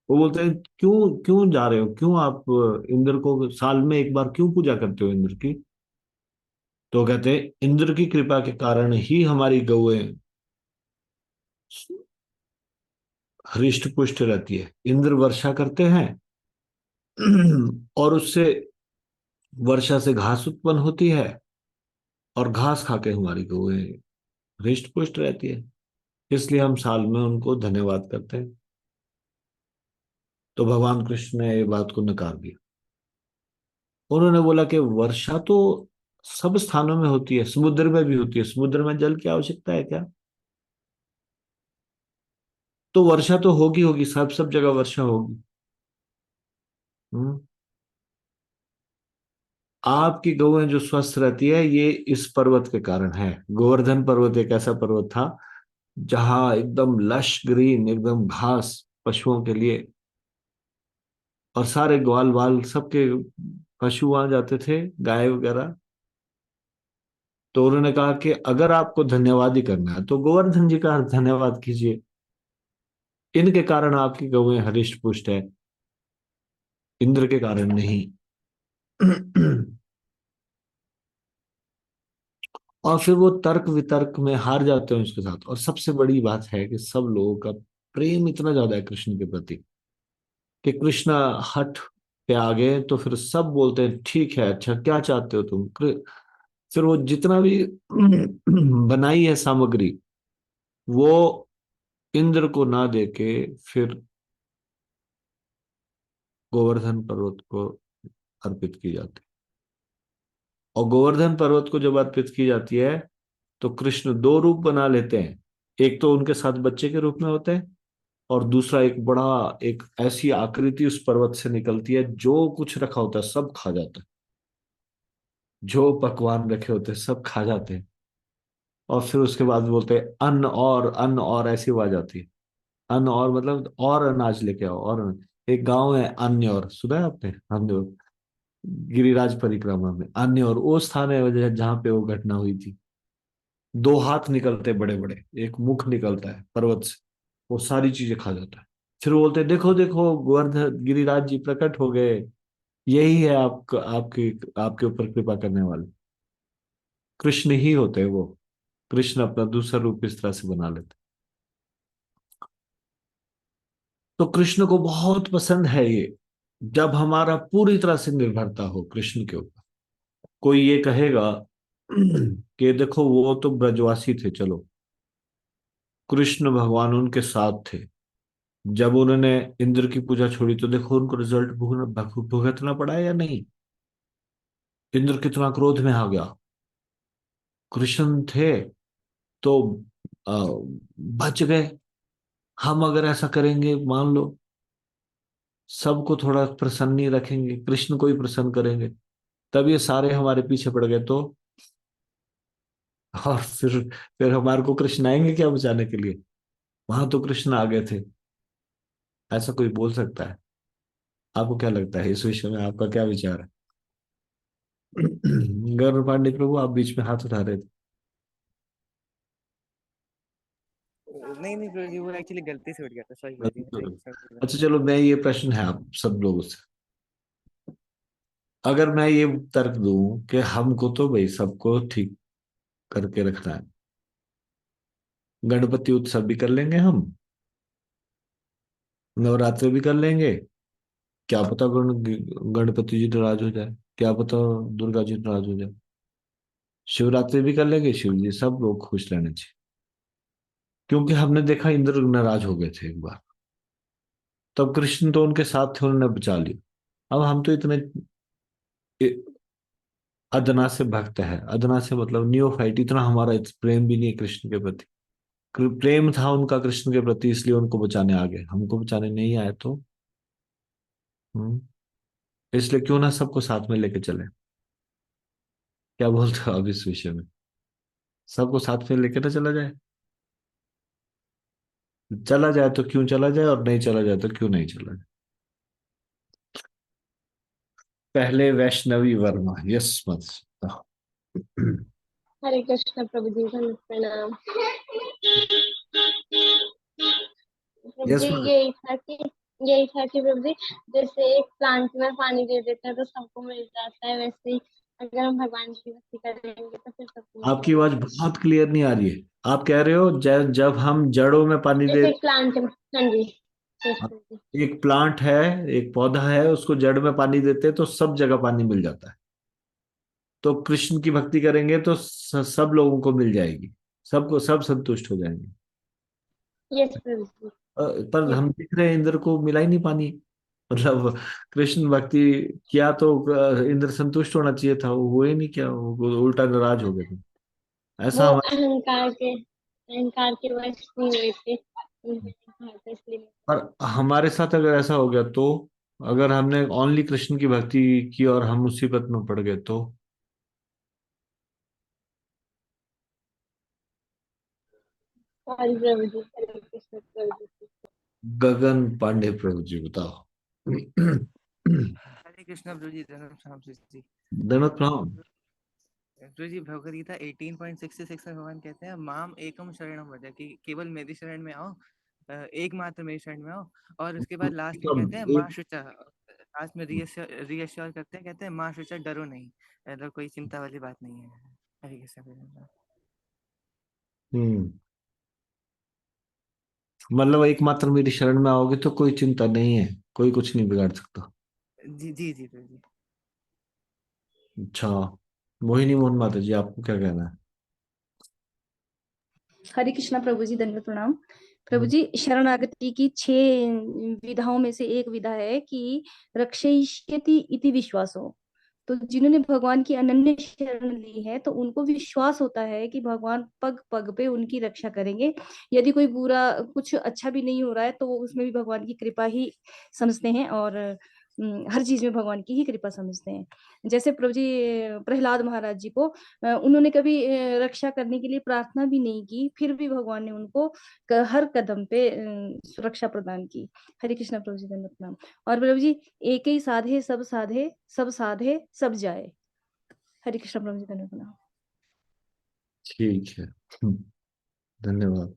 Speaker 1: वो बोलते हैं क्यों क्यों जा रहे हो, क्यों आप इंद्र को साल में एक बार क्यों पूजा करते हो इंद्र की? तो कहते हैं इंद्र की कृपा के कारण ही हमारी गौएं हृष्ट पुष्ट रहती है। इंद्र वर्षा करते हैं और उससे वर्षा से घास उत्पन्न होती है, और घास खा के हमारी गौएं हृष्ट पुष्ट रहती है, इसलिए हम साल में उनको धन्यवाद करते हैं। तो भगवान कृष्ण ने ये बात को नकार दिया। उन्होंने बोला कि वर्षा तो सब स्थानों में होती है, समुद्र में भी होती है, समुद्र में जल की आवश्यकता है क्या? तो वर्षा तो होगी होगी, सब सब जगह वर्षा होगी। हम्म आपकी गौएं जो स्वस्थ रहती है ये इस पर्वत के कारण है। गोवर्धन पर्वत एक ऐसा पर्वत था जहां एकदम लश ग्रीन, एकदम घास पशुओं के लिए, और सारे ग्वाल वाल सबके पशु वहां जाते थे, गाय वगैरह। तो उन्होंने कहा कि अगर आपको धन्यवाद ही करना है तो गोवर्धन जी का धन्यवाद कीजिए, इनके कारण आपकी गौएं हरिष्ट पुष्ट है, इंद्र के कारण नहीं। और फिर वो तर्क वितर्क में हार जाते हैं उसके साथ। और सबसे बड़ी बात है कि सब लोगों का प्रेम इतना ज्यादा है कृष्ण के प्रति कि कृष्ण हठ पे आ गए तो फिर सब बोलते हैं ठीक है, अच्छा क्या चाहते हो तुम। फिर वो जितना भी बनाई है सामग्री, वो इंद्र को ना देके फिर गोवर्धन पर्वत को अर्पित की जाती है। और गोवर्धन पर्वत को जब अर्पित की जाती है तो कृष्ण दो रूप बना लेते हैं। एक तो उनके साथ बच्चे के रूप में होते हैं, और दूसरा एक बड़ा, एक ऐसी आकृति उस पर्वत से निकलती है, जो कुछ रखा होता है सब खा जाता है, जो पकवान रखे होते हैं सब खा जाते हैं। और फिर उसके बाद बोलते हैं अन्न, और अन्न, और ऐसी आवाज आती है। अन्न और मतलब और अनाज लेके आओ, और एक गांव है अन्य, और सुना है आपने अन्य और? गिरिराज परिक्रमा में अन्य और वो स्थान है जहाँ पे वो घटना हुई थी। दो हाथ निकलते बड़े बड़े, एक मुख निकलता है पर्वत से, वो सारी चीजें खा जाता है। फिर बोलते हैं देखो देखो गोवर्धन गिरिराज जी प्रकट हो गए, यही है आपके आपके ऊपर कृपा करने वाले। कृष्ण ही होते हैं वो। कृष्ण अपना दूसरा रूप इस तरह से बना लेते। तो कृष्ण को बहुत पसंद है ये, जब हमारा पूरी तरह से निर्भरता हो कृष्ण के ऊपर। कोई ये कहेगा कि देखो वो तो ब्रजवासी थे, चलो कृष्ण भगवान उनके साथ थे, जब उन्होंने इंद्र की पूजा छोड़ी तो देखो उनको रिजल्ट भुगतना पड़ा है या नहीं। इंद्र कितना क्रोध में आ गया। कृष्ण थे तो आ, बच गए। हम अगर ऐसा करेंगे, मान लो सबको थोड़ा प्रसन्न ही रखेंगे, कृष्ण को ही प्रसन्न करेंगे, तब ये सारे हमारे पीछे पड़ गए तो, और फिर हमारे को कृष्ण आएंगे क्या बचाने के लिए। वहां तो कृष्ण आ गए थे। ऐसा कोई बोल सकता है? आपको क्या लगता है इस विषय में, आपका क्या विचार है? गौरव पांडे प्रभु, आप बीच में हाथ उठा रहे थे।
Speaker 9: नहीं नहीं प्रभु जी, वो एक्चुअली गलती से उठ गया था, सॉरी प्रभु जी, हरे कृष्णा प्रभु जी।
Speaker 1: अच्छा चलो, मैं ये प्रश्न है आप सब लोगों से, अगर मैं ये तर्क दूं कि हमको तो भाई सबको ठीक करके रखना है, गणपति उत्सव भी कर लेंगे हम, नवरात्रि भी कर लेंगे, क्या पता गणपति जी नाराज हो जाए, क्या पता दुर्गा जी नाराज हो जाए, शिवरात्रि भी कर लेंगे, शिव जी, सब लोग खुश रहने चाहिए। क्योंकि हमने देखा इंद्र नाराज हो गए थे एक बार, तब कृष्ण तो उनके साथ थे, उन्होंने बचा लिया। अब हम तो इतने अदना से भक्त है, अदना से मतलब नियोफाइट, इतना हमारा प्रेम भी नहीं है कृष्ण के प्रति। प्रेम था उनका कृष्ण के प्रति, इसलिए उनको बचाने आ गए, हमको बचाने नहीं आए तो। हम्म इसलिए क्यों ना सबको साथ में लेके चले। क्या बोलते हो अब इस विषय में? सबको साथ में लेके ना चला जाए? चला जाए तो क्यों चला जाए, और नहीं चला जाए तो क्यों नहीं चला जाए? पहले वैष्णवी वर्मा, यस मत।
Speaker 8: हरे कृष्ण प्रभु जी, धन्यवाद प्रणाम। प्रभु
Speaker 1: यस
Speaker 8: जी
Speaker 1: मत।
Speaker 8: यही था कि प्रभु जी, जैसे एक प्लांट में पानी दे देते हैं तो सबको मिल जाता है, वैसे ही अगर हम भगवान की भक्ति करेंगे तो फिर सबको मिल
Speaker 1: आपकी
Speaker 8: जाएगा।
Speaker 1: आवाज बहुत क्लियर नहीं आ रही है। आप कह रहे हो जब हम जड़ों में पानी दे,
Speaker 8: जैसे प्लांट में, हाँ जी, यस प्रभु जी।
Speaker 1: एक प्लांट है, एक पौधा है, उसको जड़ में पानी देते हैं तो सब जगह पानी मिल जाता है। तो कृष्ण की भक्ति करेंगे तो सब लोगों को मिल जाएगी, सबको सब संतुष्ट हो जाएंगे।
Speaker 8: यस प्रभु जी।
Speaker 1: पर
Speaker 8: यस।
Speaker 1: हम देख रहे हैं इंद्र को मिला ही नहीं पानी। मतलब कृष्ण भक्ति किया तो इंद्र संतुष्ट होना चाहिए था, वो हुए नहीं, क्या वो उल्टा नाराज हो गए थे।
Speaker 8: वो
Speaker 1: ऐसा हमारे,
Speaker 8: अहंकार के वश नहीं हुए थे, उन्होंने कहा था इसलिए।
Speaker 1: पर हमारे साथ अगर ऐसा हो गया तो, अगर हमने ओनली कृष्ण की भक्ति की और हम मुसीबत में पड़ गए तो?
Speaker 8: सॉरी प्रभु जी, हरे कृष्ण प्रभु जी।
Speaker 1: गगन पांडे प्रभु जी बताओ।
Speaker 9: हरे कृष्णा प्रभु जी, धन्यवाद जी।
Speaker 1: धन्यवाद प्रणाम।
Speaker 9: प्रभु जी, भगवद गीता 18.66 में भगवान कहते हैं माम एकम शरणम व्रज, कि केवल मेरी शरण में आओ, एकमात्र मेरी शरण में आओ। और उसके बाद लास्ट में कहते हैं माँ
Speaker 1: एक
Speaker 9: शुचा, लास्ट में रीअश्योर करते हैं, कहते हैं माँ शुचा डरो नहीं, मतलब कोई चिंता वाली बात नहीं है। हरे कृष्ण प्रभु जी।
Speaker 1: हम्म मतलब एकमात्र मेरी शरण में आओगे तो कोई चिंता नहीं है, कोई कुछ नहीं बिगाड़ सकता।
Speaker 9: जी जी जी प्रभु जी।
Speaker 1: अच्छा, मोहिनी मोहन माता जी, आपको क्या कहना है?
Speaker 13: हरे कृष्णा प्रभु जी, दंडवत प्रणाम। प्रभु जी, शरणागति की 6 विधाओं में से एक विधा है कि रक्षयिष्यति इति विश्वासो। तो जिन्होंने भगवान की अनन्य शरण ली है तो उनको विश्वास होता है कि भगवान पग पग पे उनकी रक्षा करेंगे। यदि कोई बुरा कुछ अच्छा भी नहीं हो रहा है तो वो उसमें भी भगवान की कृपा ही समझते हैं, और हर चीज में भगवान की ही कृपा समझते हैं। जैसे प्रभु जी प्रहलाद महाराज जी को उन्होंने कभी रक्षा करने के लिए प्रार्थना भी नहीं की, फिर भी भगवान ने उनको हर कदम पे सुरक्षा प्रदान की। हरे कृष्णा प्रभु जी, धन्यवाद प्रणाम। और प्रभु जी, एक ही साधे सब साधे, सब साधे सब जाए। हरे कृष्णा प्रभु जी, धन्यवाद प्रणाम।
Speaker 1: ठीक है, धन्यवाद।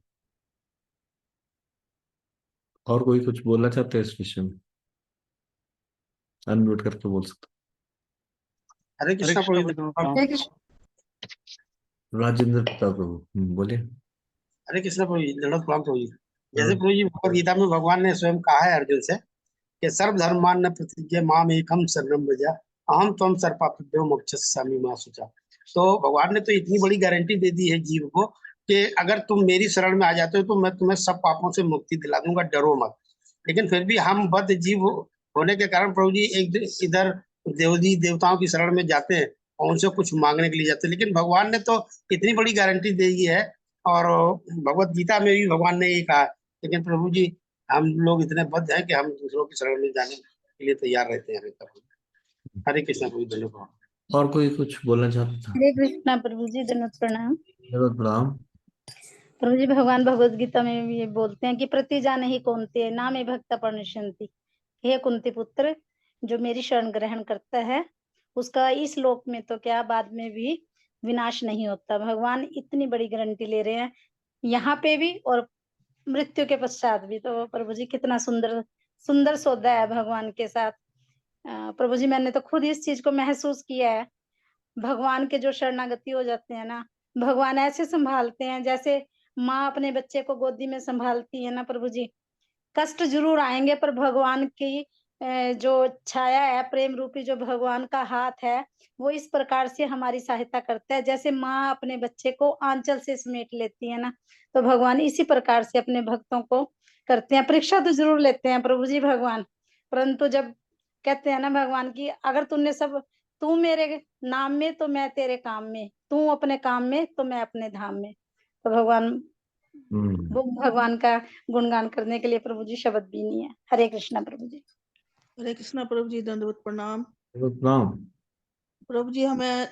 Speaker 1: और कोई कुछ बोलना चाहते हैं इस विषय में? अनम्यूट करके बोल सकते
Speaker 3: हरे कृष्णा प्रभु जी,
Speaker 10: हरे कृष्ण
Speaker 1: हो। राजेंद्र प्रताप प्रभु, बोलिए।
Speaker 3: हरे कृष्णा प्रभु जी, दंडवत प्रणाम प्रभु जी। जैसे प्रभु जी भगवद गीता में भगवान ने स्वयं कहा है अर्जुन से कि सर्वधर्मान् प्रतिज्ञा माम एकम शरणं व्रज अहम त्वं सर्वपापेभ्यो मोक्षयिष्यामि मा शुचा। तो भगवान ने तो इतनी बड़ी गारंटी दे दी है जीव को कि अगर तुम मेरी शरण में आ जाते हो तो मैं तुम्हें सब पापों से मुक्ति दिला दूंगा, डरो मत। लेकिन फिर भी हम बद्ध जीव होने के कारण प्रभु जी एक इधर देवी देवताओं की शरण में जाते हैं और उनसे कुछ मांगने के लिए जाते हैं, लेकिन भगवान ने तो इतनी बड़ी गारंटी दे दी है। और भगवत गीता में भी भगवान ने ये कहा है। लेकिन प्रभु जी हम लोग इतने बद्ध हैं कि हम दूसरों की शरण में जाने के लिए तैयार रहते हैं हमेशा। हरे कृष्णा प्रभु, धन्यवाद।
Speaker 1: और कोई कुछ बोलना चाहता था?
Speaker 2: हरे कृष्णा प्रभु जी, दंडवत प्रणाम।
Speaker 1: धन्यवाद प्रणाम।
Speaker 2: प्रभु जी, भगवान भगवत गीता में भी ये बोलते हैं कि प्रति जान ही कौनते ना में भक्त परिणश्यन्ति। हे कुंती पुत्र, जो मेरी शरण ग्रहण करता है उसका इस लोक में तो क्या बाद में भी विनाश नहीं होता। भगवान इतनी बड़ी गारंटी ले रहे हैं यहाँ पे भी और मृत्यु के पश्चात भी। तो प्रभु जी, कितना सुंदर सुंदर सौदा है भगवान के साथ। प्रभु जी, मैंने तो खुद इस चीज को महसूस किया है। भगवान के जो शरणागति हो जाते हैं ना, भगवान ऐसे संभालते हैं जैसे माँ अपने बच्चे को गोदी में संभालती है ना। प्रभु जी, कष्ट जरूर आएंगे पर भगवान की जो छाया है, प्रेम रूपी जो भगवान का हाथ है, वो इस प्रकार से हमारी सहायता करता है जैसे माँ अपने बच्चे को आंचल से समेट लेती है ना। तो भगवान इसी प्रकार से अपने भक्तों को करते हैं। परीक्षा तो जरूर लेते हैं प्रभु जी भगवान, परंतु जब कहते हैं ना भगवान की, अगर तूने सब, तू मेरे नाम में तो मैं तेरे काम में, तू अपने काम में तो मैं अपने धाम में। तो भगवान, वो भगवान का गुणगान करने के लिए प्रभु जी शब्द भी नहीं है। हरे कृष्णा प्रभु जी।
Speaker 16: हरे कृष्णा प्रभु जी, दंडवत प्रणाम।
Speaker 1: प्रणाम।
Speaker 16: प्रभु जी, हमें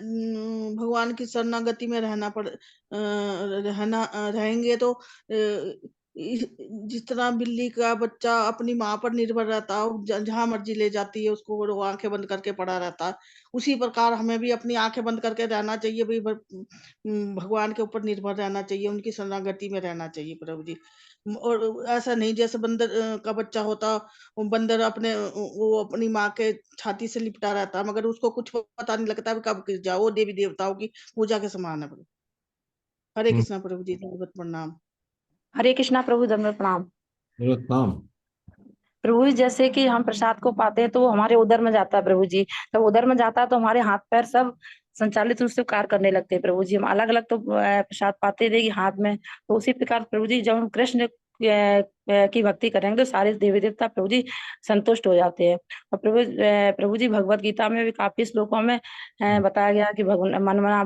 Speaker 16: भगवान की शरणागति में रहेंगे तो जिस तरह बिल्ली का बच्चा अपनी माँ पर निर्भर रहता है, जहां मर्जी ले जाती है उसको, वो आंखें बंद करके पड़ा रहता है, उसी प्रकार हमें भी अपनी आंखें बंद करके रहना चाहिए भाई। भगवान के ऊपर निर्भर रहना चाहिए, उनकी शरणागति में रहना चाहिए प्रभु जी। और ऐसा नहीं जैसे बंदर का बच्चा होता, वो बंदर वो अपनी माँ के छाती से लिपटा रहता, मगर उसको कुछ पता नहीं लगता कब गिर जाओ। वो देवी देवताओं की पूजा के समान है प्रभु। हरे कृष्णा प्रभु जी, दंडवत प्रणाम।
Speaker 14: हरे कृष्णा प्रभु, दंडवत प्रणाम।
Speaker 1: प्रणाम।
Speaker 14: प्रभु जी, जैसे कि हम प्रसाद को पाते हैं तो वो हमारे उदर में जाता है प्रभु जी। जब उदर में जाता है तो हमारे हाथ पैर सब संचालित रूप से कार्य करने लगते हैं प्रभु जी। हम अलग अलग तो प्रसाद पाते रहेगी हाथ में, तो उसी प्रकार प्रभु जी जब हम कृष्ण की भक्ति करेंगे तो सारे देवी देवता प्रभु जी संतुष्ट हो जाते हैं। और प्रभु जी भगवत गीता में भी काफी श्लोकों में बताया गया कि भगवान मन मना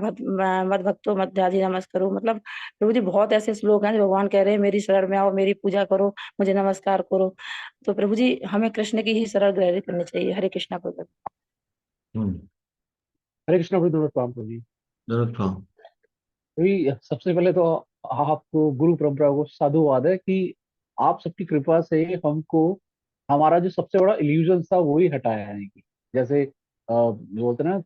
Speaker 14: मद भक्तो मध्याधि नमस्करो। मतलब प्रभु जी बहुत ऐसे श्लोक हैं जो भगवान कह रहे हैं मेरी शरण में आओ, मेरी पूजा करो, मुझे नमस्कार करो। तो प्रभु जी हमें कृष्ण की ही शरण ग्रहण करनी चाहिए। हरे कृष्णा प्रभु।
Speaker 17: हरे कृष्णा प्रभु, दंडवत प्रणाम प्रभु जी।
Speaker 1: धन्यवाद प्रणाम।
Speaker 17: अभी सबसे पहले तो आपको गुरु परंपरा को साधुवाद है कि आप सबकी कृपा से हमको हमारा जो सबसे बड़ा इल्यूजन था वो ही हटाया है कि जैसे बोलते ना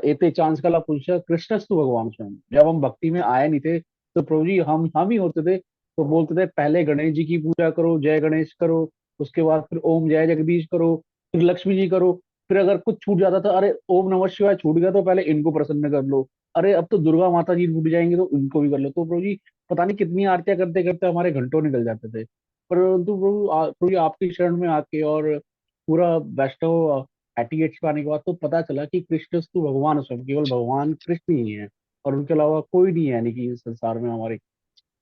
Speaker 17: एते चांस कला पुरुष कृष्णस्तु भगवान स्वयं। जब हम भक्ति में आए नहीं थे तो प्रभु जी हम ही होते थे, तो बोलते थे पहले गणेश जी की पूजा करो, जय गणेश करो, उसके बाद फिर ओम जय जगदीश करो, फिर लक्ष्मी जी करो, फिर अगर कुछ छूट जाता था, अरे ओम नमः शिवाय छूट गया तो पहले इनको प्रसन्न कर लो, अरे अब तो दुर्गा माता जी टूट जाएंगे तो उनको भी कर लो। तो प्रभु जी पता नहीं कितनी आरतियां करते करते हमारे घंटों निकल जाते थे। परंतु प्रभु जी आपकी शरण में आके और पूरा वैष्णव एटीएच पाने के बाद तो पता चला कि कृष्ण तो भगवान स्वयं, केवल भगवान कृष्ण ही है और उनके अलावा कोई नहीं है, यानी कि इस संसार में हमारी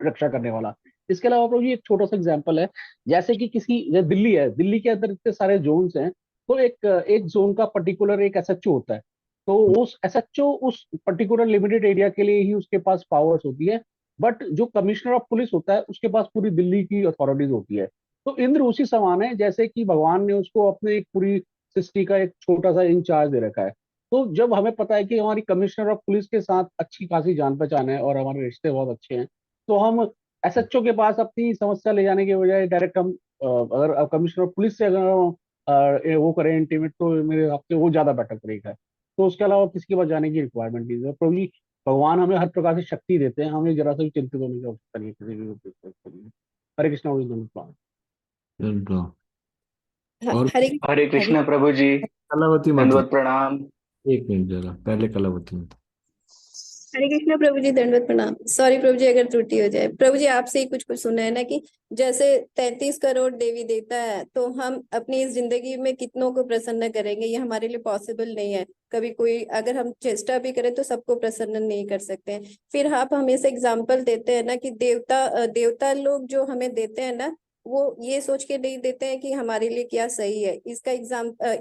Speaker 17: रक्षा करने वाला। इसके अलावा प्रभु जी एक छोटा सा एग्जांपल है, जैसे कि जैसे दिल्ली है, दिल्ली के अंदर इतने सारे जोन्स हैं, तो एक एक जोन का पर्टिकुलर एक एसएचओ होता है। तो उस एसएचओ उस पर्टिकुलर लिमिटेड एरिया के लिए ही उसके पास पावर्स होती है, बट जो कमिश्नर ऑफ पुलिस होता है उसके पास पूरी दिल्ली की अथॉरिटीज होती है। तो इंद्र उसी समान है, जैसे कि भगवान ने उसको अपने एक पूरी सृष्टि का एक छोटा सा इंचार्ज दे रखा है। तो जब हमें पता है कि हमारी कमिश्नर ऑफ पुलिस के साथ अच्छी खासी जान पहचान है और हमारे रिश्ते बहुत अच्छे हैं, तो हम एसएचओ के पास अपनी समस्या ले जाने के बजाय डायरेक्ट हम अगर कमिश्नर ऑफ पुलिस से अगर वो करें इंटीमेट, तो मेरे हिसाब से वो ज्यादा बेटर तरीका है। तो उसके अलावा किसी के पास जाने की रिक्वायरमेंट नहीं है। प्रभु जी भगवान हमें हर प्रकार से शक्ति देते हैं, हमें जरा सा भी चिंतित होने की आवश्यकता नहीं है किसी भी परिस्थिति में। हरे कृष्णा
Speaker 1: और
Speaker 10: हरे
Speaker 18: हरे कृष्णा प्रभु जी,
Speaker 1: कलावती माता,
Speaker 18: दंडवत प्रणाम।
Speaker 1: एक मिनट जरा, पहले कलावती माता।
Speaker 19: हरे कृष्णा प्रभु जी, दंडवत प्रणाम। सॉरी प्रभु जी अगर त्रुटि हो जाए। प्रभु जी आपसे ही कुछ सुना है ना कि जैसे 33 करोड़ देवी देवता है, तो हम अपनी इस जिंदगी में कितनों को प्रसन्न करेंगे, ये हमारे लिए पॉसिबल नहीं है। कभी कोई अगर हम चेष्टा भी करें तो सबको प्रसन्न नहीं कर सकते हैं। फिर आप हमेशा एग्जाम्पल देते हैं ना कि देवता लोग जो हमें देते हैं ना, वो ये सोच के नहीं देते हैं कि हमारे लिए क्या सही है। इसका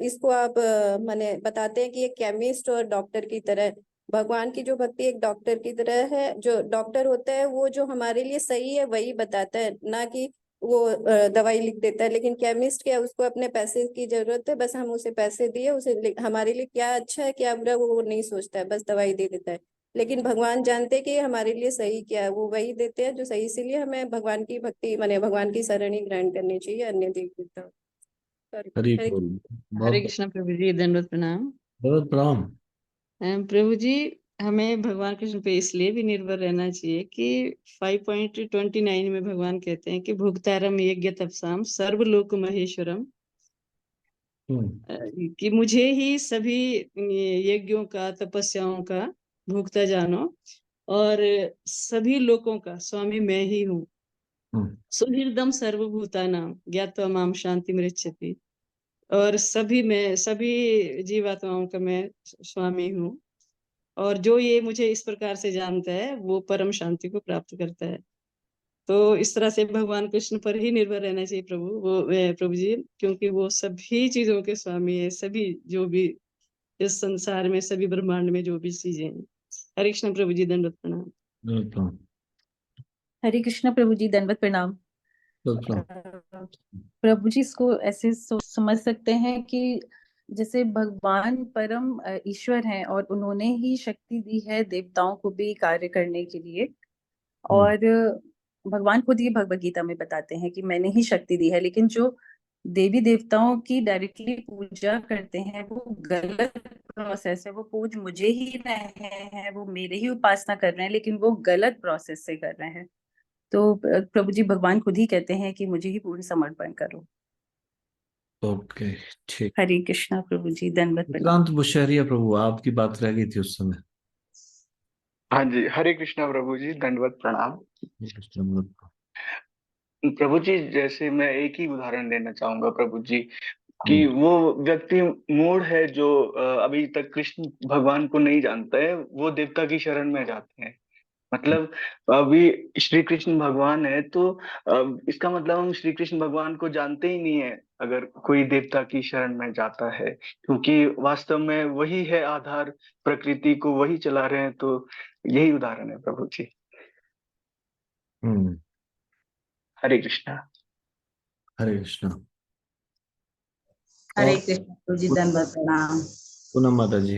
Speaker 19: इसको आप माने बताते हैं कि एक केमिस्ट और डॉक्टर की तरह, भगवान की जो भक्ति एक डॉक्टर की तरह है। जो डॉक्टर होता है वो जो हमारे लिए सही है वही बताता है, ना कि वो दवाई लिख देता है। लेकिन केमिस्ट क्या, उसको अपने पैसे की जरूरत है, बस हम उसे पैसे दिए, उसे हमारे लिए क्या अच्छा है क्या बुरा वो नहीं सोचता है, बस दवाई दे देता है। लेकिन भगवान जानते हैं कि हमारे लिए सही क्या है, वो वही देते हैं जो सही। इसीलिए हमें भगवान की भक्ति माने भगवान की शरण ही ग्रहण करनी चाहिए, अन्य देवता।
Speaker 1: हरि
Speaker 19: हरे
Speaker 1: बोल।
Speaker 20: हरे
Speaker 1: बहुत
Speaker 20: कृष्णा प्रभु जी, दंडवत प्रणाम।
Speaker 1: बहुत प्रणाम।
Speaker 20: प्रभु जी हमें भगवान कृष्ण पे इसलिए भी निर्भर रहना चाहिए कि 5.29 में भगवान कहते हैं कि भुक्तारम यज्ञ तपसाम सर्वलोक महेश्वरम, कि मुझे ही सभी यज्ञों का तपस्याओं का भुगता जानो और सभी लोगों का स्वामी मैं ही हूँ। सुहृदम सर्वभूतानाम ज्ञात्वा माम शांति मृच्छति, और सभी जीवात्माओं का मैं स्वामी हूँ, और जो ये मुझे इस प्रकार से जानता है वो परम शांति को प्राप्त करता है। तो इस तरह से भगवान कृष्ण पर ही निर्भर रहना चाहिए प्रभु जी, क्योंकि वो सभी चीजों के स्वामी है, सभी जो भी इस संसार में, सभी ब्रह्मांड में जो भी चीजें हैं। हरे कृष्ण प्रभु जी, दंडवत प्रणाम।
Speaker 4: हरे कृष्णा प्रभु जी, दंडवत प्रणाम। प्रभु जी इसको ऐसे समझ सकते हैं कि जैसे भगवान परम ईश्वर हैं और उन्होंने ही शक्ति दी है देवताओं को भी कार्य करने के लिए। और भगवान खुद ये भगवत गीता में बताते हैं कि मैंने ही शक्ति दी है। लेकिन जो देवी देवताओं की डायरेक्टली पूजा करते हैं वो गलत प्रोसेस है। वो पूज मुझे ही रहे हैं, वो मेरे ही उपासना कर रहे हैं, लेकिन वो गलत प्रोसेस से कर रहे हैं। तो प्रभु जी भगवान खुद ही कहते हैं कि मुझे ही पूर्ण समर्पण करो।
Speaker 1: ओके, ठीक।
Speaker 4: हरे कृष्णा प्रभु जी, दंडवत प्रणाम।
Speaker 1: विक्रांत बुशहरिया प्रभु, आपकी बात रह गई थी उस समय।
Speaker 18: हाँ जी, हरे कृष्णा प्रभु जी, दंडवत प्रणाम। प्रभु जी जैसे मैं एक ही उदाहरण देना चाहूंगा प्रभु जी, कि वो व्यक्ति मूढ़ है जो अभी तक कृष्ण भगवान को नहीं जानता है, वो देवता की शरण में जाते हैं। मतलब अभी श्री कृष्ण भगवान है तो इसका मतलब हम श्री कृष्ण भगवान को जानते ही नहीं है अगर कोई देवता की शरण में जाता है, क्योंकि वास्तव में वही है आधार, प्रकृति को वही चला रहे हैं। तो यही उदाहरण है प्रभु जी। हरे कृष्णा।
Speaker 1: हरे कृष्णा।
Speaker 21: हरे कृष्ण प्रभु जी, दंडवत प्रणाम।
Speaker 1: पूनम माता जी।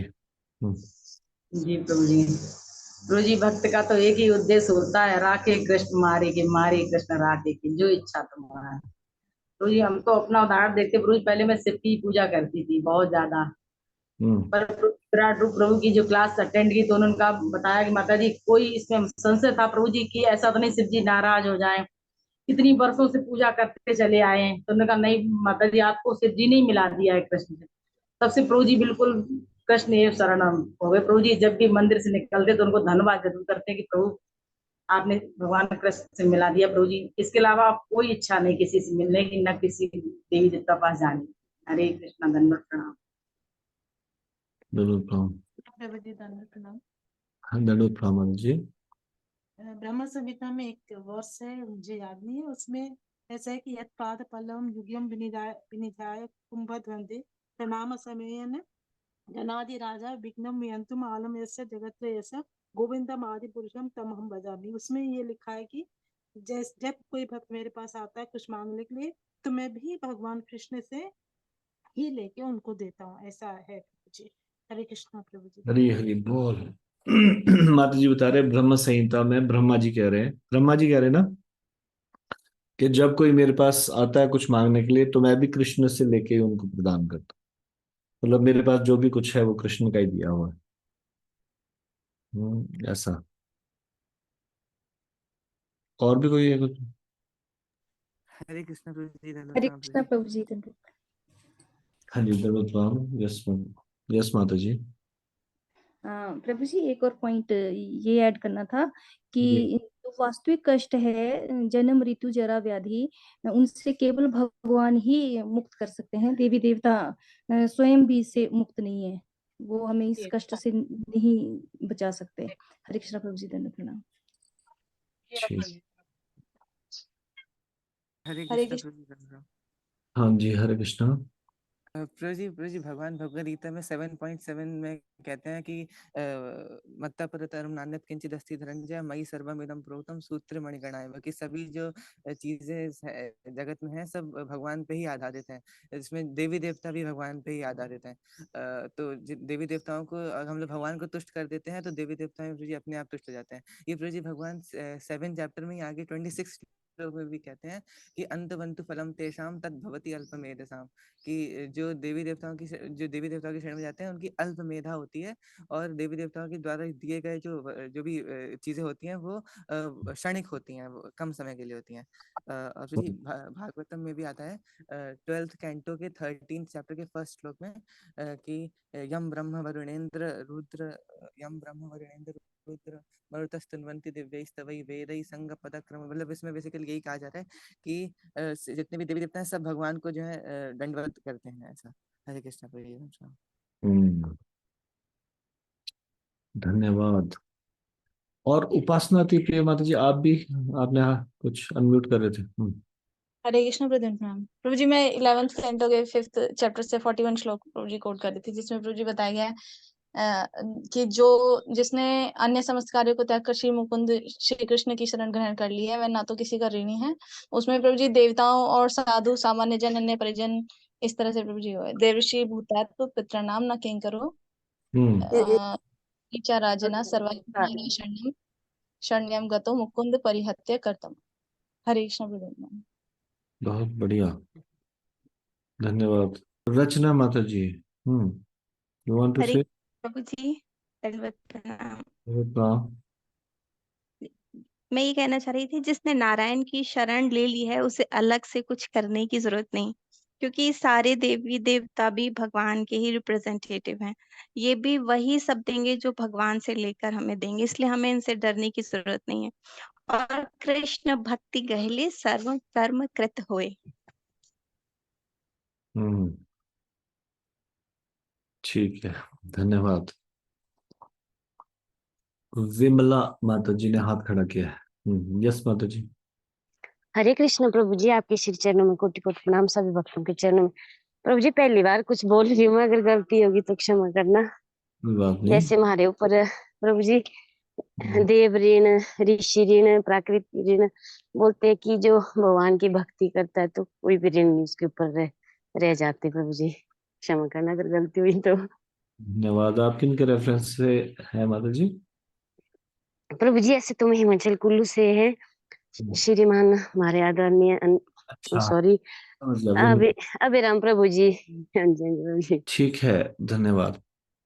Speaker 21: जी प्रभु जी भक्त का तो एक ही उद्देश्य होता है, राखे कृष्ण मारे के, मारे कृष्ण राखे के, जो इच्छा तुम्हारा। प्रभु जी हम तो अपना उदाहरण देखते, प्रभु जी पहले मैं शिव की पूजा करती थी बहुत ज्यादा, पर विराट रूप प्रभु की जो क्लास अटेंड की तो उन्होंने कहा, बताया कि माता जी कोई इसमें संशय था प्रभु जी की ऐसा तो नहीं शिव जी नाराज हो जाए, कितनी वर्षों से पूजा करते चले आए हैं। तो उन्होंने कहा नहीं माता जी, आपको शिव जी ने मिला दिया है कृष्ण से। तब से प्रभु जी बिल्कुल कृष्ण एव शरणम हो गए प्रभु जी। जब भी मंदिर से निकलते तो उनको धन्यवाद जरूर करते हैं कि प्रभु आपने भगवान कृष्ण से मिला दिया प्रभु जी। इसके अलावा कोई इच्छा नहीं किसी से मिलने की, न किसी देवी देवता पास जाने की। हरे कृष्णा, धन्यवाद, प्रणाम।
Speaker 1: दंडवत प्रणाम।
Speaker 5: प्रभु जी दंडवत प्रणाम।
Speaker 1: हाँ, दंडवत प्रणाम माता जी।
Speaker 5: ब्रह्म संहिता में एक वर्ष है, मुझे याद नहीं है, उसमें ऐसा है कि यत् पाद पल्लवम युग्यम विनिधाय कुंभध्वंदे प्रणाम समयेन जनादि राजा विघ्नम यंतुम आलम यस्य जगत्रयस्य गोविंदम आदि पुरुषम तमहम भजामि। उसमें ये लिखा है कि जब कोई भक्त मेरे पास आता है कुछ मांगने के लिए, तो मैं भी भगवान कृष्ण से ही लेके उनको देता हूँ। ऐसा है प्रभु जी। हरे कृष्णा प्रभु जी।
Speaker 1: हरी हरी बोल। माता जी बता रहे ब्रह्म संहिता में ब्रह्मा जी कह रहे हैं, ब्रह्मा जी कह रहे हैं ना कि जब कोई मेरे पास आता है कुछ मांगने के लिए तो मैं भी कृष्ण से लेके ही उनको प्रदान करता हूँ। मतलब मेरे पास जो भी कुछ है वो कृष्ण का ही दिया हुआ है। ऐसा। और भी कोई है कुछ?
Speaker 9: हरे कृष्ण प्रभु जी, धन्यवाद
Speaker 13: हरे
Speaker 9: प्रणाम
Speaker 13: कृष्णा
Speaker 9: प्रभु
Speaker 13: प्रभु जी धन्यवाद।
Speaker 1: हाँ जी, दंडवत प्रणाम। यस यस माता जी।
Speaker 13: प्रभु जी एक और पॉइंट ये ऐड करना था
Speaker 1: जी।
Speaker 13: कि जो वास्तविक कष्ट है जन्म ऋतु जरा व्याधि, उनसे केवल भगवान ही मुक्त कर सकते हैं। देवी देवता स्वयं भी इससे मुक्त नहीं है, वो हमें इस कष्ट से नहीं बचा सकते। हरे कृष्णा प्रभु जी धन्यवाद प्रणाम।
Speaker 1: ठीक।
Speaker 9: हरे
Speaker 5: हरे
Speaker 9: कृष्ण
Speaker 5: कृष्ण।
Speaker 9: प्रभु जी, धन्यवाद।
Speaker 1: हाँ जी, हरे कृष्णा।
Speaker 9: प्रभु जी भगवान भगवद गीता में 7.7 में कहते हैं कि मत्ता परतरम नान्यत् किंचित् अस्ति धनंजय मयि सर्वम इदं प्रोक्तम सूत्र मणिगणा, कि सभी जो चीजें जगत में है सब भगवान पे ही आधारित हैं। इसमें देवी देवता भी भगवान पे ही आधारित हैं। तो देवी देवताओं को हम लोग भगवान को तुष्ट कर देते हैं तो देवी देवता प्रभु जी अपने आप तुष्ट हो जाते हैं। ये प्रभु जी भगवान 7 चैप्टर में आगे 26 में भी कहते हैं कि अंतवंतु फलम तेषाम तद भवति अल्पमेधसाम, कि जो देवी देवताओं की शरण में जाते हैं उनकी अल्प मेधा होती है, और देवी देवताओं के द्वारा दिए गए जो भी चीजें होती हैं वो क्षणिक होती हैं, वो कम समय के लिए होती हैं। और जी भागवतम में भी आता है 12th कैंटो के 13 चैप्टर के फर्स्ट श्लोक में कि यम ब्रह्म वरुणेन्द्र रुद्र मरुतस्तुन्वन्ति दिव्यैस्तवै वेदै संगपदक्रम। मतलब इसमें बेसिकली यही कहा जाता है कि जितने भी देवी देवता हैं सब भगवान को जो है दंडवत करते हैं, ऐसा। हरे कृष्ण प्रभु जी।
Speaker 1: धन्यवाद। और उपासना थी प्रिय माता जी, आप भी आपने कुछ अनम्यूट कर रहे थे।
Speaker 22: हरे कृष्ण प्रणाम प्रभु जी। मैं 11th कैंटो के 5th चैप्टर से 41 श्लोक प्रभु जी कोट कर रही थी, जिसमें प्रभु जी बताया गया है कि जिसने अन्य समस्त कार्यों को त्याग कर श्री मुकुंद श्री कृष्ण की शरण ग्रहण कर ली है, वह ना तो किसी का ऋणी है। उसमें प्रभु जी देवताओं और साधु सामान्य जन अन्य परिजन इस तरह से प्रभु जी हुए। देवर्षि भूतात्व पितृनाम न किंकरो ईचा राजना सर्वज्ञ शरण्यम गतो मुकुंद परिहत्य कर्तम। हरे कृष्ण प्रभु।
Speaker 1: बहुत बढ़िया, धन्यवाद। रचना माता जी, यू वांट टू
Speaker 23: हरे
Speaker 1: से?
Speaker 23: प्रभु जी दंडवत प्रणाम।
Speaker 1: प्रणाम।
Speaker 23: मैं ये कहना चाह रही थी, जिसने नारायण की शरण ले ली है उसे अलग से कुछ करने की जरूरत नहीं, क्योंकि सारे देवी देवता भी भगवान के ही रिप्रेजेंटेटिव हैं। ये भी वही सब देंगे जो भगवान से लेकर हमें देंगे, इसलिए हमें इनसे डरने की जरूरत नहीं है। और कृष्ण भक्ति गहले सर्व कर्म कृत होए।
Speaker 1: ठीक है, धन्यवाद। विमला माता जी ने हाथ खड़ा किया है। यस माता जी।
Speaker 24: हरे कृष्ण प्रभु जी, आपके श्री चरणों में कोटि कोटि प्रणाम, सभी भक्तों के चरणों में। प्रभु जी पहली बार कुछ बोल रही हूँ, अगर गलती होगी तो क्षमा करना।
Speaker 1: बात नहीं।
Speaker 24: जैसे हमारे ऊपर प्रभु जी देव ऋण, ऋषि ऋण, प्राकृतिक ऋण बोलते हैं कि जो भगवान की भक्ति करता है तो कोई भी ऋण नहीं उसके ऊपर रह जाते। प्रभु जी क्षमा करना अगर गलती हुई तो।
Speaker 1: धन्यवाद। आप किन के रेफरेंस से है माता जी?
Speaker 24: प्रभु जी ऐसे तो मैं हिमाचल कुल्लू से है, श्रीमान हमारे आदरणीय सॉरी अभिराम प्रभु जी। हाँ जी प्रभु जी।
Speaker 1: ठीक है, धन्यवाद।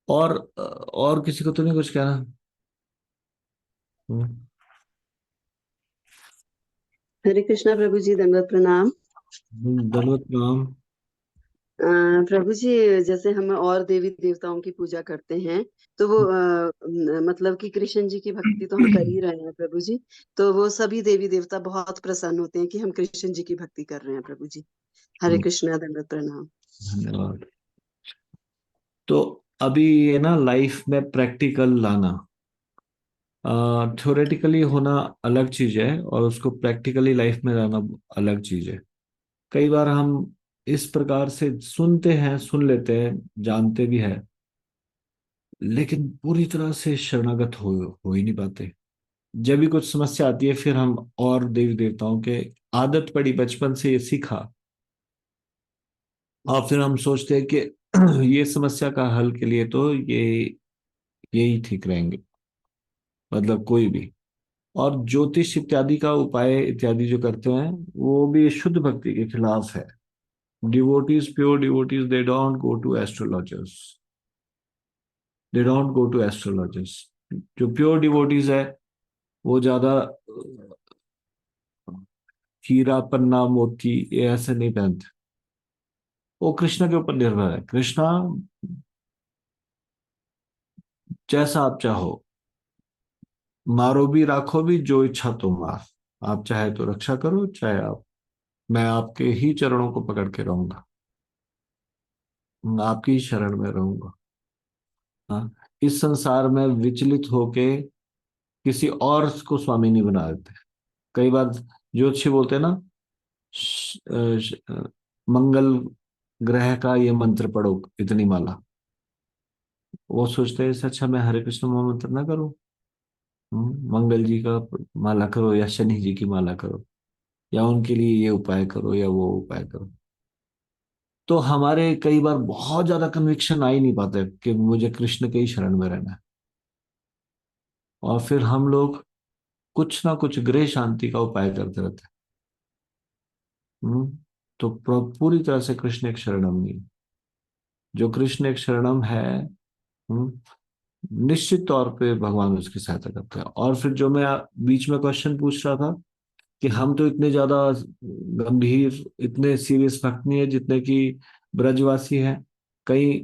Speaker 1: और किसी को तो नहीं कुछ कहना?
Speaker 25: हरे कृष्णा प्रभु जी दंडवत प्रणाम।
Speaker 1: दंडवत प्रणाम।
Speaker 6: प्रभु जी, जैसे हम और देवी देवताओं की पूजा करते हैं तो वो मतलब कि कृष्ण जी की भक्ति तो हम कर ही रहे हैं प्रभु जी। तो वो सभी देवी देवता बहुत प्रसन्न होते हैं कि हम कृष्ण जी की भक्ति कर रहे हैं प्रभु जी। हरे कृष्णा, दंडवत प्रणाम।
Speaker 1: धन्यवाद। तो अभी ये ना लाइफ में प्रैक्टिकल लाना, थ्योरेटिकली होना अलग चीज है और उसको प्रैक्टिकली लाइफ में लाना अलग चीज है। कई बार हम इस प्रकार से सुनते हैं, सुन लेते हैं, जानते भी है, लेकिन पूरी तरह से शरणागत हो ही नहीं पाते। जब भी कुछ समस्या आती है फिर हम और देवी देवताओं के, आदत पड़ी बचपन से ये सीखा, और फिर हम सोचते हैं कि ये समस्या का हल के लिए तो यही ठीक रहेंगे, मतलब कोई भी। और ज्योतिष इत्यादि का उपाय इत्यादि जो करते हैं वो भी शुद्ध भक्ति के खिलाफ है। Devotees, pure devotees, they don't go to astrologers. जो प्योर डिवोटीज है वो ज्यादा हीरा पन्ना मोती ये ऐसे नहीं पहनते, वो कृष्णा के ऊपर निर्भर है। कृष्णा जैसा आप चाहो, मारो भी राखो भी, जो इच्छा तुम मार। आप चाहे तो रक्षा करो, चाहे आप, मैं आपके ही चरणों को पकड़ के रहूंगा, आपकी ही शरण में रहूंगा। हाँ, इस संसार में विचलित होके किसी और को स्वामी नहीं बना देते। कई बार ज्योतिषी बोलते हैं ना, मंगल ग्रह का ये मंत्र पढ़ो, इतनी माला। वो सोचते हैं इससे अच्छा मैं हरे कृष्ण महामंत्र ना करूं। मंगल जी का माला करो या शनि जी की माला करो, या उनके लिए ये उपाय करो या वो उपाय करो। तो हमारे कई बार बहुत ज्यादा कन्विक्शन आ ही नहीं पाता कि मुझे कृष्ण के ही शरण में रहना है, और फिर हम लोग कुछ ना कुछ गृह शांति का उपाय करते रहते हैं। तो पूरी तरह से कृष्ण एक शरणम नहीं। जो कृष्ण एक शरणम है, निश्चित तौर पे भगवान उसकी सहायता करते हैं। और फिर जो मैं बीच में क्वेश्चन पूछ रहा था कि हम तो इतने ज्यादा गंभीर, इतने सीरियस भक्त नहीं है जितने कि ब्रजवासी हैं। कई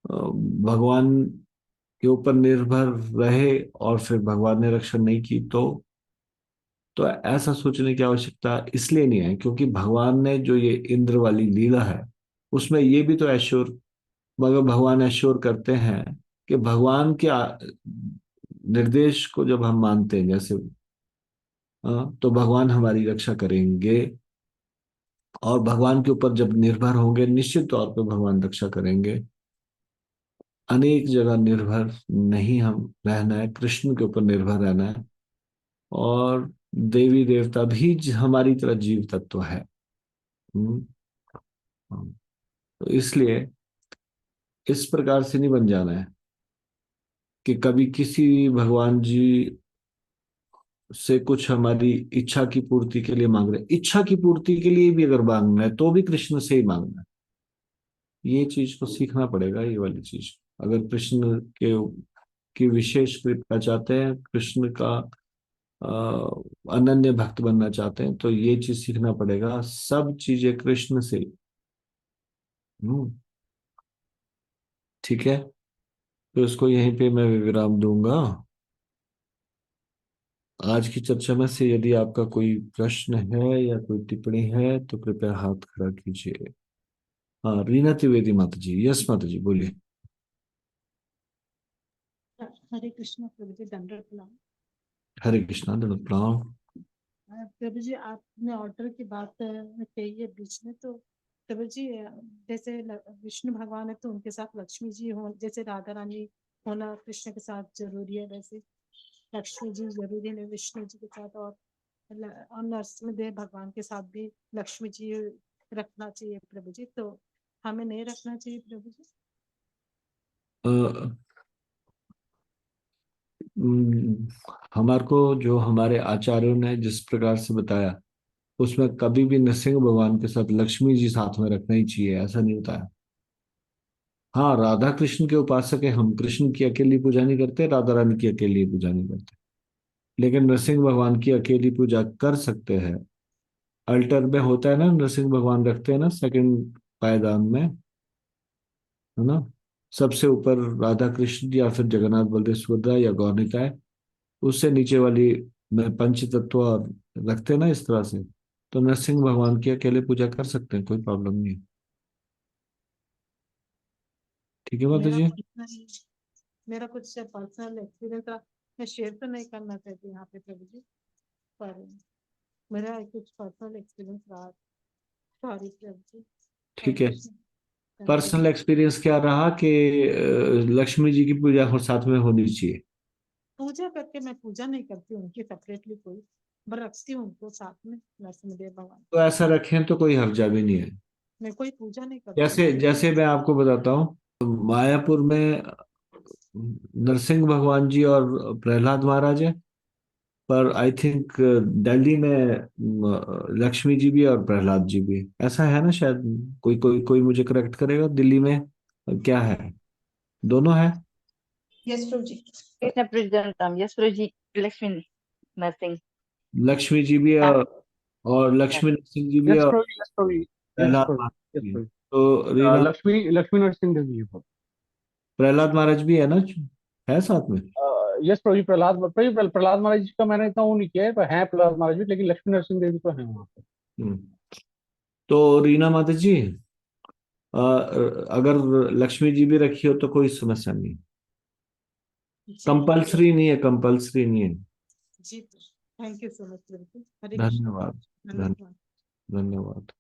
Speaker 1: भगवान के ऊपर निर्भर रहे और फिर भगवान ने रक्षा नहीं की, तो ऐसा सोचने की आवश्यकता इसलिए नहीं है क्योंकि भगवान ने जो ये इंद्र वाली लीला है उसमें ये भी तो एश्योर, मगर भगवान एश्योर करते हैं कि भगवान के निर्देश को जब हम मानते हैं, जैसे तो भगवान हमारी रक्षा करेंगे, और भगवान के ऊपर जब निर्भर होंगे निश्चित तौर पे भगवान रक्षा करेंगे। अनेक जगह निर्भर नहीं हम रहना है, कृष्ण के ऊपर निर्भर रहना है। और देवी देवता भी हमारी तरह जीव तत्व है। हम्म, तो इसलिए इस प्रकार से नहीं बन जाना है कि कभी किसी भगवान जी से कुछ हमारी इच्छा की पूर्ति के लिए मांग रहे। इच्छा की पूर्ति के लिए भी अगर मांगना है तो भी कृष्ण से ही मांगना है। ये चीज को सीखना पड़ेगा, ये वाली चीज। अगर कृष्ण के की विशेष कृपा चाहते हैं, कृष्ण का अनन्य भक्त बनना चाहते हैं, तो ये चीज सीखना पड़ेगा, सब चीजें कृष्ण से। ठीक है, तो इसको यहीं पे मैं विराम दूंगा। आज की चर्चा में से यदि आपका कोई प्रश्न है या कोई टिप्पणी है तो कृपया हाथ खड़ा कीजिए। हाँ, रीना त्रिवेदी माता जी, यस माता जी बोलिए।
Speaker 5: हरे कृष्ण प्रभु जी, दंडवत प्रणाम।
Speaker 1: हरे कृष्णा, दंडवत प्रणाम।
Speaker 5: प्रभु जी, आपने ऑर्डर की बात कही है बीच में, तो प्रभु जी जैसे विष्णु भगवान है तो उनके साथ लक्ष्मी जी हो, जैसे राधा रानी होना कृष्ण के साथ जरूरी है, वैसे लक्ष्मी जी जरूरी है विष्णु जी के साथ, और नरसिंहदेव भगवान के साथ भी लक्ष्मी जी रखना चाहिए प्रभु जी, तो हमें नहीं रखना चाहिए प्रभु जी?
Speaker 1: हमारे को जो हमारे आचार्यों ने जिस प्रकार से बताया उसमें कभी भी नरसिंह भगवान के साथ लक्ष्मी जी साथ में रखना ही चाहिए, ऐसा नहीं होता है। हाँ, राधा कृष्ण के उपासक है हम, कृष्ण की अकेली पूजा नहीं करते, राधा रानी की अकेली पूजा नहीं करते, लेकिन नरसिंह भगवान की अकेली पूजा कर सकते हैं। अल्टर में होता है ना, नरसिंह भगवान रखते हैं ना सेकंड पायदान में, है ना। सबसे ऊपर राधा कृष्ण या फिर जगन्नाथ बलदेव सुभद्रा या गौरनिताय, उससे नीचे वाली में पंच तत्व और रखते हैं ना इस तरह से, तो नरसिंह भगवान की अकेले पूजा कर सकते हैं, कोई प्रॉब्लम नहीं है। ठीक है माता
Speaker 5: मेरा
Speaker 1: जी।
Speaker 5: मेरा कुछ पर्सनल एक्सपीरियंस था, मैं शेयर तो नहीं करना चाहती यहाँ पे प्रभु जी, पर मेरा कुछ पर्सनल एक्सपीरियंस रहा। सॉरी प्रभु जी।
Speaker 1: ठीक है,
Speaker 5: Thank you.
Speaker 1: पर्सनल एक्सपीरियंस क्या रहा कि लक्ष्मी जी की पूजा साथ में होनी चाहिए।
Speaker 5: पूजा करके मैं पूजा नहीं करती उनकी सेपरेटली कोई, पर रखती हूँ उनको साथ में नरसिंहदेव भगवान।
Speaker 1: तो ऐसा रखें तो कोई हर्जा भी नहीं है।
Speaker 5: मैं कोई पूजा नहीं करती।
Speaker 1: जैसे जैसे मैं आपको बताता हूँ, मायापुर में नरसिंह भगवान जी और प्रहलाद महाराज है, पर आई थिंक दिल्ली में लक्ष्मी जी भी और प्रहलाद जी भी, ऐसा है ना शायद। कोई कोई कोई मुझे करेक्ट करेगा, दिल्ली में क्या है, दोनों है।
Speaker 22: यस प्रभु जी।
Speaker 14: कृष्ण प्रेसिडेंट यस प्रभु जी, लक्ष्मी नरसिंह।
Speaker 1: लक्ष्मी जी भी और लक्ष्मी नरसिंह जी भी
Speaker 17: यस
Speaker 1: और
Speaker 17: प्रभु, यस प्रभु, यस
Speaker 1: प्रहलाद
Speaker 17: प्रभु,
Speaker 1: महाराज
Speaker 17: यस
Speaker 1: भी।
Speaker 17: प्रभु।
Speaker 1: तो रीना,
Speaker 17: लक्ष्मी लक्ष्मी नरसिंह देव जी को।
Speaker 1: प्रहलाद महाराज भी है ना, है साथ में।
Speaker 17: यस प्रभु, प्रहलाद महाराज जी का मैंने इतना वो नहीं किया है, पर हैं प्रहलाद महाराज भी, लेकिन लक्ष्मी नरसिंह देव जी तो हैं वहाँ पे।
Speaker 1: तो रीना माता जी, अगर लक्ष्मी जी भी रखी हो तो कोई समस्या नहीं, कंपल्सरी नहीं है, कंपल्सरी नहीं है।
Speaker 5: जी थैंक यू सो मच प्रभु जी। हरे कृष्ण।
Speaker 1: धन्यवाद,
Speaker 5: धन्यवाद।
Speaker 1: धन्यवाद।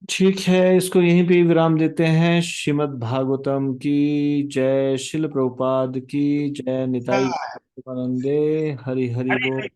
Speaker 1: ठीक है, इसको यहीं पे विराम देते हैं। श्रीमद् भागवतम की जय, शिल प्रभुपाद की जय, निताई गौर प्रेमानंदे, हरि हरि बोल।